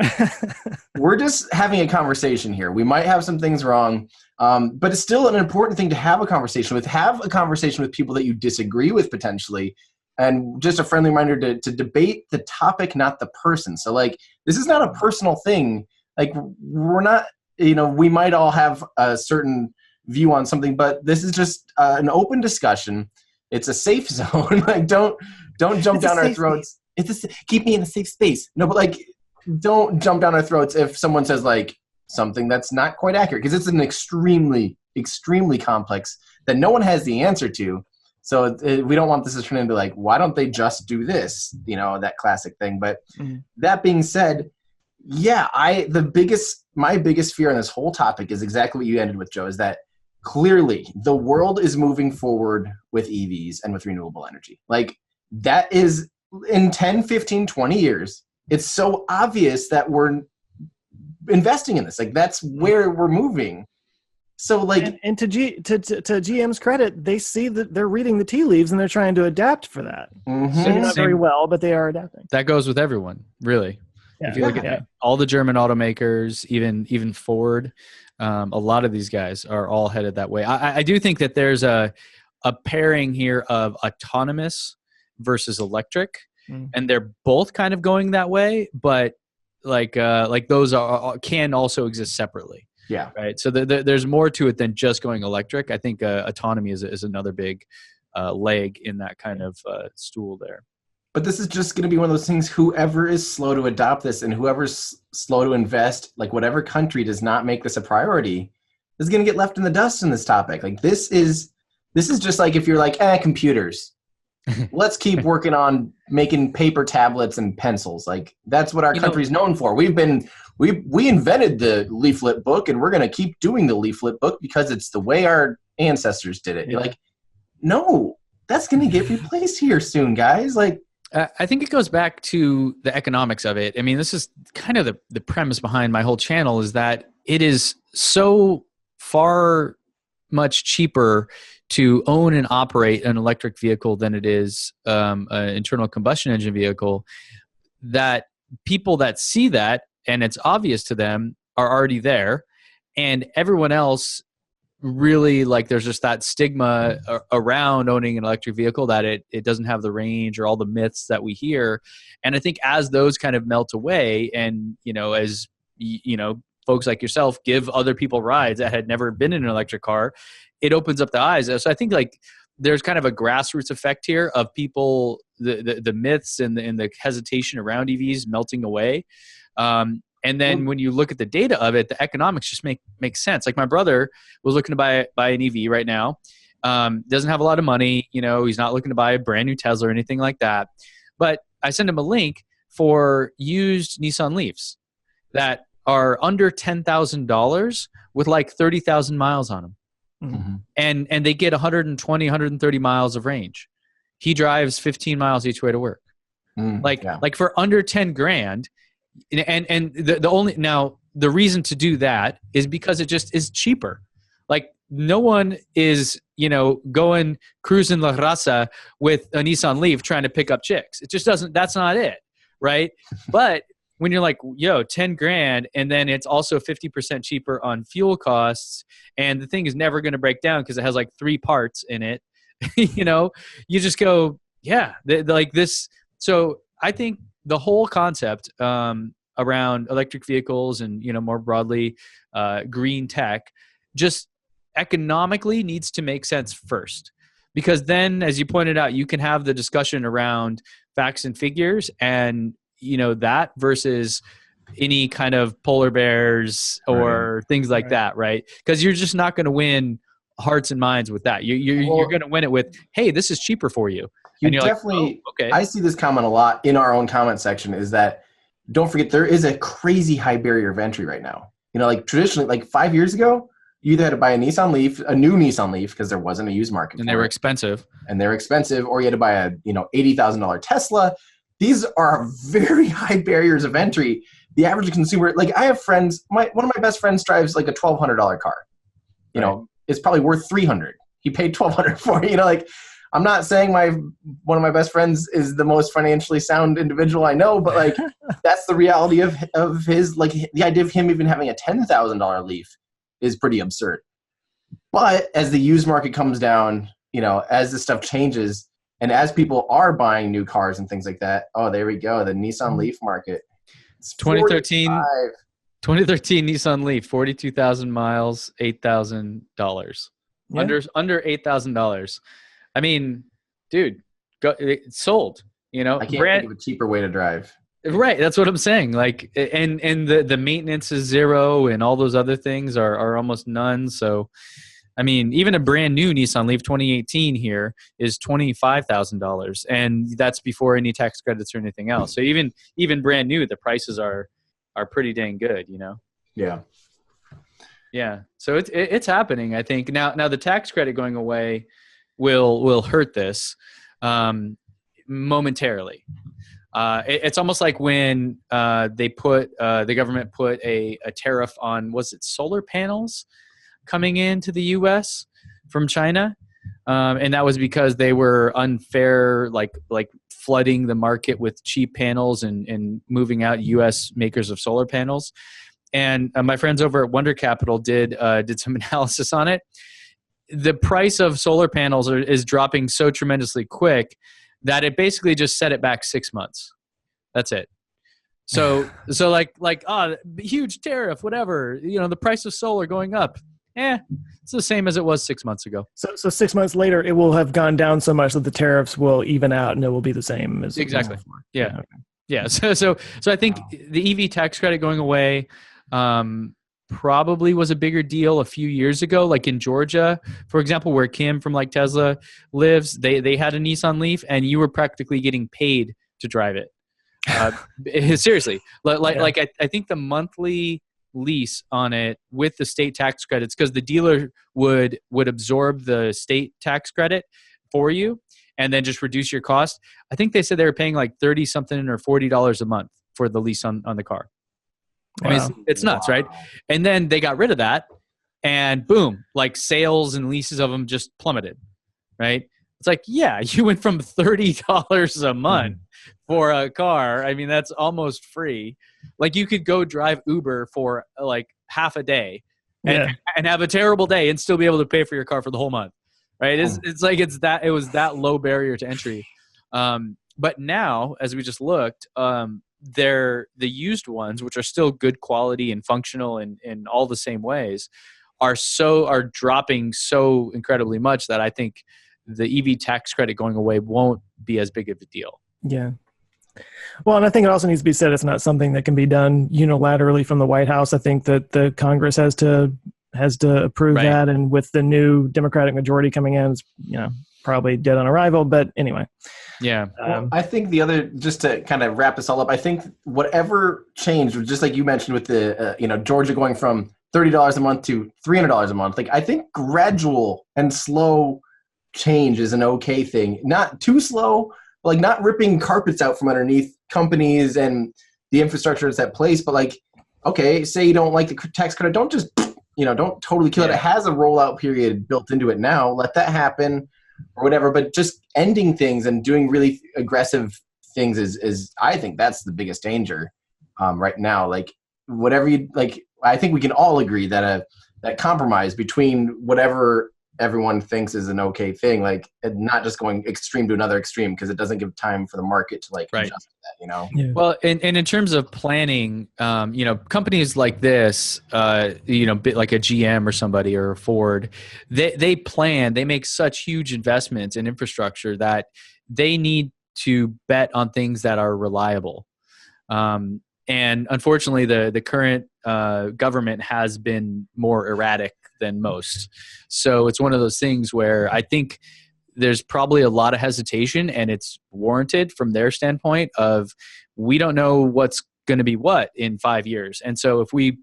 we're just having a conversation here. We might have some things wrong, but it's still an important thing to have a conversation with. Have a conversation with people that you disagree with potentially. And just a friendly reminder to debate the topic, not the person. So, like, this is not a personal thing. Like, we're not, you know, we might all have a certain view on something, but this is just an open discussion. It's a safe zone. Like, don't jump down our throats. Keep me in a safe space. No, but like, don't jump down our throats if someone says like something that's not quite accurate, because it's an extremely, extremely complex that no one has the answer to. So we don't want this to turn into like, why don't they just do this? You know, that classic thing. But that being said, yeah, my biggest fear on this whole topic is exactly what you ended with, Joe, is that clearly the world is moving forward with EVs and with renewable energy. Like that is in 10, 15, 20 years, it's so obvious that we're investing in this. Like that's where we're moving. So like, and to GM's credit, they see that they're reading the tea leaves and they're trying to adapt for that. Maybe not very well, but they are adapting. That goes with everyone, really. Yeah. If you look at all the German automakers, even Ford, a lot of these guys are all headed that way. I do think that there's a pairing here of autonomous versus electric, and they're both kind of going that way, but like those can also exist separately. Yeah. Right. So there's more to it than just going electric. I think autonomy is another big leg in that kind of stool there. But this is just going to be one of those things, whoever is slow to adopt this and whoever's slow to invest, like whatever country does not make this a priority, is going to get left in the dust in this topic. Like this is just like if you're like, computers. Let's keep working on making paper tablets and pencils. Like that's what our country's known for. We invented the leaflet book, and we're going to keep doing the leaflet book because it's the way our ancestors did it. You're like, no, that's going to get replaced here soon, guys. Like, I think it goes back to the economics of it. I mean, this is kind of the premise behind my whole channel, is that it is so far much cheaper to own and operate an electric vehicle than it is an internal combustion engine vehicle, that people that see that and it's obvious to them are already there, and everyone else really, like, there's just that stigma around owning an electric vehicle that it doesn't have the range, or all the myths that we hear. And I think as those kind of melt away, and as folks like yourself give other people rides that had never been in an electric car, it opens up the eyes. So I think like there's kind of a grassroots effect here of people, the myths and the hesitation around EVs melting away. And then when you look at the data of it, the economics just make sense. Like my brother was looking to buy an EV right now. Doesn't have a lot of money. He's not looking to buy a brand new Tesla or anything like that. But I sent him a link for used Nissan Leafs that are under $10,000 with like 30,000 miles on them. Mm-hmm. And they get 120, 130 miles of range. He drives 15 miles each way to work. Like for under 10 grand. And the reason to do that is because it just is cheaper. Like no one is, going cruising La Raza with a Nissan Leaf trying to pick up chicks. It just doesn't, that's not it. Right. But when you're like, 10 grand, and then it's also 50% cheaper on fuel costs, and the thing is never going to break down because it has like 3 parts in it, you just go, like this. So I think the whole concept around electric vehicles and, more broadly, green tech just economically needs to make sense first. Because then, as you pointed out, you can have the discussion around facts and figures and, that versus any kind of polar bears or things like that, right? Because you're just not going to win hearts and minds with that. You're going to win it with, hey, this is cheaper for you. You definitely, like, oh, okay. I see this comment a lot in our own comment section, is that don't forget there is a crazy high barrier of entry right now. Like traditionally, like 5 years ago, you either had to buy a new Nissan Leaf, because there wasn't a used market. And they were expensive. Or you had to buy a $80,000 Tesla. These are very high barriers of entry. The average consumer, like I have friends, one of my best friends drives like a $1,200 car. It's probably worth $300. He paid $1,200 for it. Like, I'm not saying one of my best friends is the most financially sound individual I know, but like that's the reality of his, like the idea of him even having a $10,000 Leaf is pretty absurd. But as the used market comes down, as this stuff changes, and as people are buying new cars and things like that, oh, there we go, the Nissan Leaf market. 2013 Nissan Leaf, 42,000 miles, $8,000. Under $8,000. I mean, dude, it's sold. I can't think of a cheaper way to drive. Right, that's what I'm saying. Like, and the maintenance is zero, and all those other things are almost none. So, I mean, even a brand new Nissan Leaf 2018 here is $25,000, and that's before any tax credits or anything else. So even brand new, the prices are pretty dang good, you know? Yeah. Yeah. So it's happening, I think. Now the tax credit going away will hurt this momentarily. It's almost like when the government put a tariff on, was it solar panels coming into the U.S. from China? And that was because they were unfair, like flooding the market with cheap panels and moving out U.S. makers of solar panels. And my friends over at Wonder Capital did some analysis on it. The price of solar panels is dropping so tremendously quick that it basically just set it back 6 months. That's it. So huge tariff, whatever. You know, the price of solar going up. It's the same as it was 6 months ago. So 6 months later, it will have gone down so much that the tariffs will even out, and it will be the same as exactly. Yeah. Okay. Yeah. So I think the EV tax credit going away probably was a bigger deal a few years ago. Like in Georgia, for example, where Kim from like Tesla lives, they had a Nissan Leaf, and you were practically getting paid to drive it. Seriously, I think the monthly lease on it with the state tax credits, because the dealer would absorb the state tax credit for you and then just reduce your cost. I think they said they were paying like $30 something or $40 a month for the lease on the car. Wow. I mean, it's nuts, right? And then they got rid of that, and boom, like sales and leases of them just plummeted, right? It's like, yeah, you went from $30 a month for a car. I mean, that's almost free. Like you could go drive Uber for like half a day and have a terrible day and still be able to pay for your car for the whole month, right? It's like it was that low barrier to entry. But now, as we just looked, they're the used ones, which are still good quality and functional in all the same ways, are dropping so incredibly much that I think the EV tax credit going away won't be as big of a deal. Yeah. Well, and I think it also needs to be said it's not something that can be done unilaterally from the White House. I think that the Congress has to approve that, and with the new Democratic majority coming in, it's probably dead on arrival. But anyway. Yeah. I think the other, just to kind of wrap this all up, I think whatever changed, just like you mentioned with the Georgia going from $30 a month to $300 a month, like I think gradual and slow change is an okay thing. Not too slow, like not ripping carpets out from underneath companies and the infrastructure that's at place, but like, okay, say you don't like the tax credit, don't just, don't totally kill it. It has a rollout period built into it now. Let that happen or whatever, but just ending things and doing really aggressive things is I think that's the biggest danger right now. Like whatever I think we can all agree that that compromise between whatever everyone thinks is an okay thing, like and not just going extreme to another extreme, because it doesn't give time for the market to adjust to that, Yeah. Well, and in terms of planning, companies like this, bit like a GM or somebody or a Ford, they plan, they make such huge investments in infrastructure that they need to bet on things that are reliable. And unfortunately, the current government has been more erratic than most. So it's one of those things where I think there's probably a lot of hesitation, and it's warranted from their standpoint of we don't know what's going to be what in 5 years. And so if we,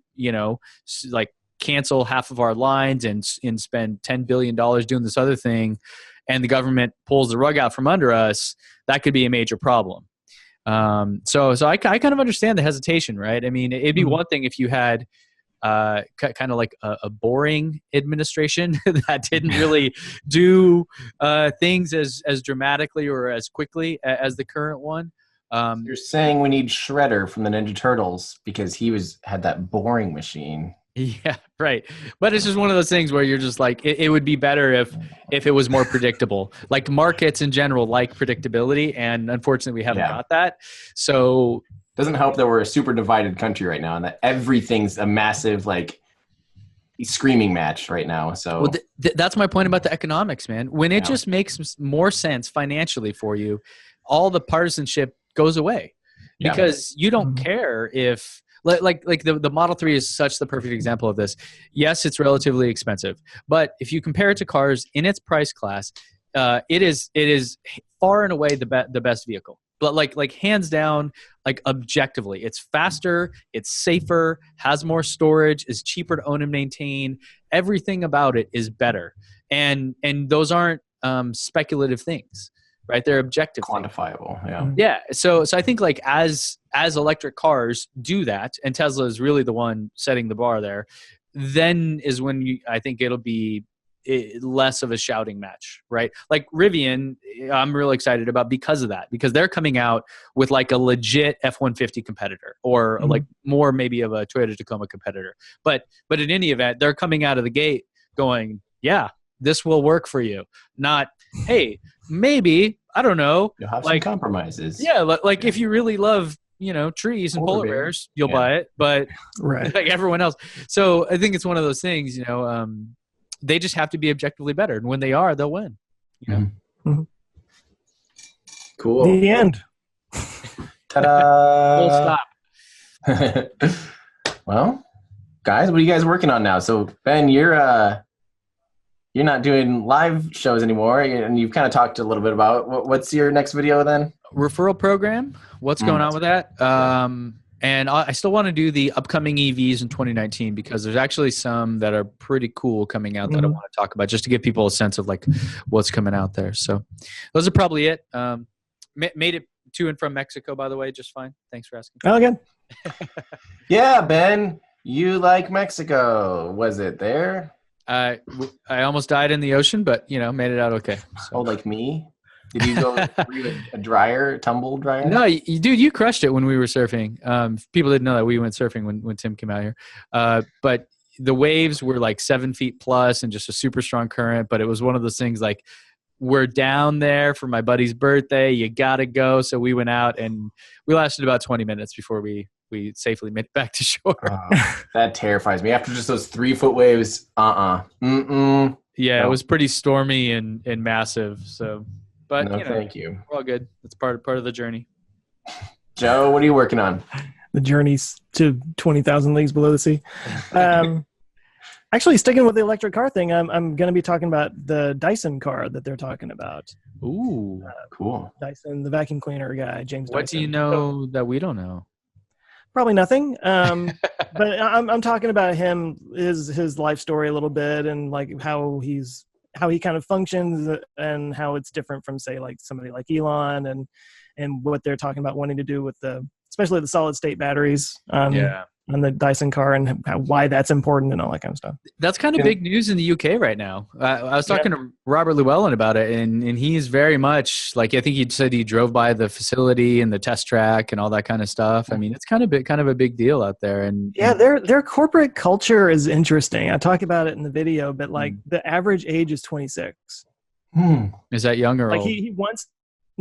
cancel half of our lines and spend $10 billion doing this other thing, and the government pulls the rug out from under us, that could be a major problem. So I kind of understand the hesitation, right? I mean, it'd be one thing if you had kind of like a boring administration that didn't really do things as dramatically or as quickly as the current one. You're saying we need Shredder from the Ninja Turtles because he had that boring machine. Yeah, right. But it's just one of those things where you're just like, it would be better if it was more predictable. Like markets in general like predictability, and unfortunately we haven't got that. So doesn't help that we're a super divided country right now and that everything's a massive screaming match right now. So that's my point about the economics, man. When it just makes more sense financially for you, all the partisanship goes away because you don't care if Like the Model 3 is such the perfect example of this. Yes, it's relatively expensive, but if you compare it to cars in its price class, it is far and away the best vehicle. But like hands down, like objectively, it's faster, it's safer, has more storage, is cheaper to own and maintain. Everything about it is better, and those aren't speculative things, right? They're objective, quantifiable. Yeah. Yeah. So I think like as electric cars do that, and Tesla is really the one setting the bar there, then is when I think it'll be less of a shouting match, right? Like Rivian, I'm really excited about because of that, because they're coming out with like a legit F-150 competitor, or like more maybe of a Toyota Tacoma competitor. But in any event, they're coming out of the gate going, yeah, this will work for you. Not, hey, maybe, I don't know. You'll have like some compromises. Yeah, like if you really love, trees and polar bears, you'll buy it. But Right. like everyone else. So I think it's one of those things, they just have to be objectively better, and when they are, they'll win. Cool. The end. Ta-da! Full stop. Well, guys, what are you guys working on now? So Ben, you're not doing live shows anymore, and you've kind of talked a little bit about it. What's your next video then? Referral program. What's going on with that? And I still want to do the upcoming EVs in 2019, because there's actually some that are pretty cool coming out that I want to talk about, just to give people a sense of like what's coming out there. So those are probably it. Made it to and from Mexico, by the way, just fine. Thanks for asking. Oh, good. Yeah, Ben, you like Mexico. Was it there? I almost died in the ocean, but made it out okay. So. Oh, like me? Did you go through a tumble dryer? No, dude, you crushed it when we were surfing. People didn't know that we went surfing when Tim came out here. But the waves were like 7 feet plus and just a super strong current. But it was one of those things like, we're down there for my buddy's birthday. You got to go. So we went out, and we lasted about 20 minutes before we safely made it back to shore. That terrifies me. After just those 3-foot waves, Yeah, no. It was pretty stormy and massive. So. But no, thank you. We're all good. It's part of the journey. Joe, what are you working on? The journeys to 20,000 leagues below the sea. Actually, sticking with the electric car thing, I'm going to be talking about the Dyson car that they're talking about. Ooh, cool. Dyson, the vacuum cleaner guy, James Dyson. What do you know that we don't know? Probably nothing. But I'm talking about him, his life story a little bit, and like how he kind of functions, and how it's different from, say, like somebody like Elon, and what they're talking about wanting to do with especially the solid state batteries on the Dyson car, and why that's important and all that kind of stuff. That's kind of big news in the UK right now. I was talking to Robert Llewellyn about it, and he's very much like, I think he said he drove by the facility and the test track and all that kind of stuff. I mean, it's kind of a big deal out there. And their corporate culture is interesting. I talk about it in the video, but like the average age is 26. Is that young or like old?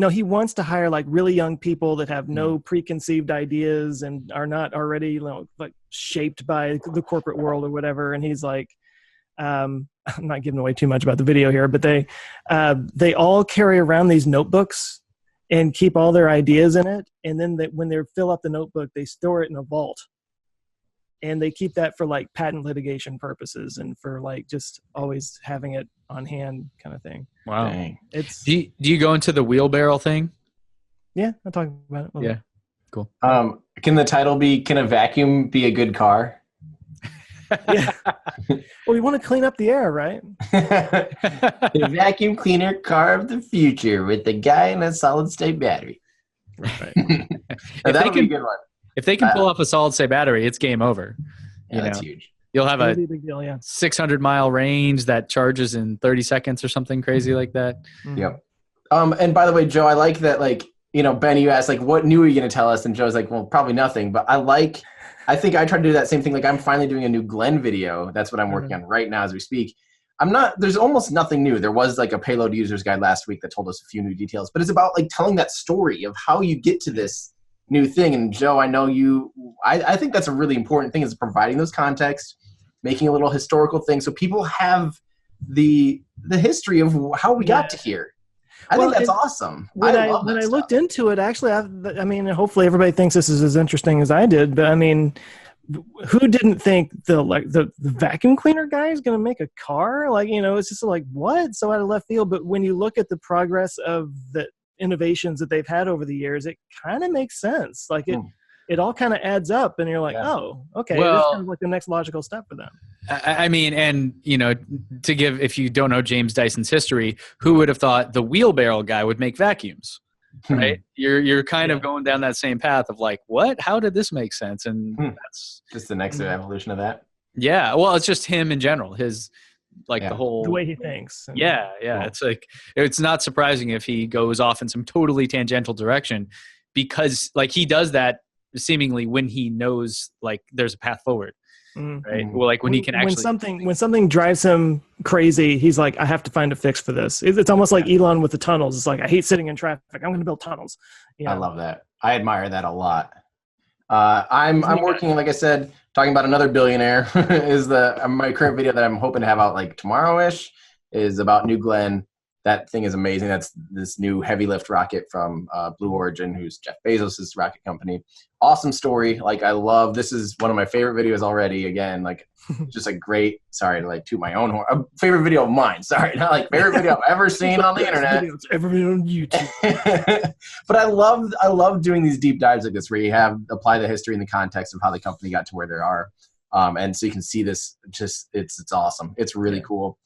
he wants to hire like really young people that have no preconceived ideas and are not already like shaped by the corporate world or whatever. And he's like, I'm not giving away too much about the video here, but they all carry around these notebooks and keep all their ideas in it. And then when they fill up the notebook, they store it in a vault. And they keep that for like patent litigation purposes and for like just always having it on hand kind of thing. Wow. Dang. Do you go into the wheelbarrow thing? Yeah, I'll talk about it. Yeah. Cool. Can the title be, can a vacuum be a good car? Yeah. Well, we want to clean up the air, right? The vacuum cleaner car of the future with the guy in a solid state battery. Right. That'll be a good one. If they can pull off a solid state battery, it's game over. That's huge. You'll have a big deal, 600-mile range that charges in 30 seconds or something crazy like that. Yep. And by the way, Joe, I like that, like, Ben, you asked, like, what new are you going to tell us? And Joe's like, well, probably nothing. But I think I try to do that same thing. Like, I'm finally doing a new Glenn video. That's what I'm working on right now as we speak. There's almost nothing new. There was like a payload user's guide last week that told us a few new details. But it's about like telling that story of how you get to this new thing. And Joe, I know I think that's a really important thing, is providing those context, making a little historical thing so people have the history of how we got to here. I think that's awesome. When I love when that I stuff. looked into it, actually, I mean, hopefully everybody thinks this is as interesting as I did. But I mean, who didn't think the vacuum cleaner guy is going to make a car? Like, you know, it's just like, what? So out of left field. But when you look at the progress of the innovations that they've had over the years, it kind of makes sense. Like it all kind of adds up, and you're like, oh, okay, that's kind of like the next logical step for them. I mean, and you know, to give, if you don't know James Dyson's history, who would have thought the wheelbarrow guy would make vacuums? Right? You're kind of going down that same path of like, what? How did this make sense? And that's just the next evolution of that. Yeah, well, it's just him in general. His like the whole the way he thinks. Yeah. Cool. It's like it's not surprising if he goes off in some totally tangential direction, because like he does that seemingly when he knows like there's a path forward. Right. Well, like when he can actually when something drives him crazy, he's like, I have to find a fix for this. It's almost like Elon with the tunnels. It's like, I hate sitting in traffic. I'm going to build tunnels. You know? I love that. I admire that a lot. I'm working, like I said, talking about another billionaire. Is my current video that I'm hoping to have out like tomorrow-ish is about New Glenn. That thing is amazing. That's this new heavy lift rocket from Blue Origin, who's Jeff Bezos' rocket company. Awesome story. Like, I love, this is one of my favorite videos already. Again, like just a great, sorry to like toot my own horn, a favorite video of mine. Sorry, not like favorite video I've ever seen on the internet. It's ever been on YouTube. But I love doing these deep dives like this, where you apply the history and the context of how the company got to where they are. And so you can see this, just, it's awesome. It's really cool.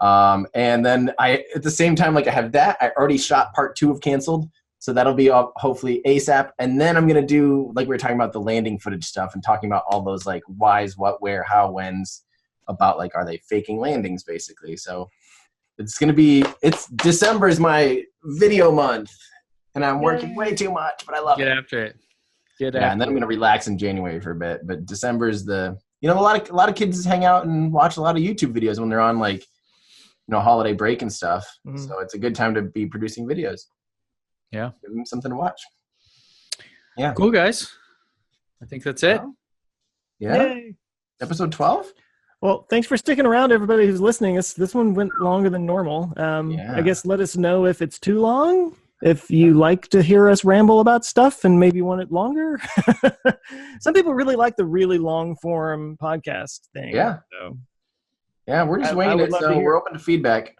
And then at the same time, like I have that, I already shot part 2 of Canceled. So that'll be up hopefully ASAP. And then I'm going to do, like we were talking about the landing footage stuff and talking about all those like whys, what, where, how, whens, about like, are they faking landings basically? So it's going to be, December is my video month and I'm working way too much, but I love it. Get after it. And then I'm going to relax in January for a bit, but December is a lot of kids hang out and watch a lot of YouTube videos when they're on like, holiday break and stuff. So it's a good time to be producing videos. Yeah. Give them something to watch. Yeah. Cool, guys. I think that's it. Yeah. Yay. Episode 12. Well, thanks for sticking around, everybody who's listening. This one went longer than normal. I guess let us know if it's too long, if you like to hear us ramble about stuff and maybe want it longer. Some people really like the really long form podcast thing. Yeah. So. Yeah, we're just winging it, so we're open to feedback.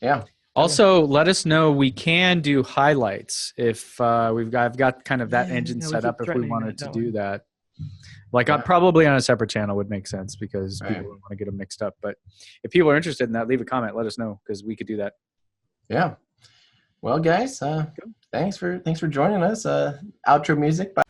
Yeah. Also, let us know. We can do highlights if I've got kind of that engine set up if we wanted to do that. Like probably on a separate channel would make sense because people don't want to get them mixed up. But if people are interested in that, leave a comment. Let us know because we could do that. Yeah. Well, guys, thanks for joining us. Outro music by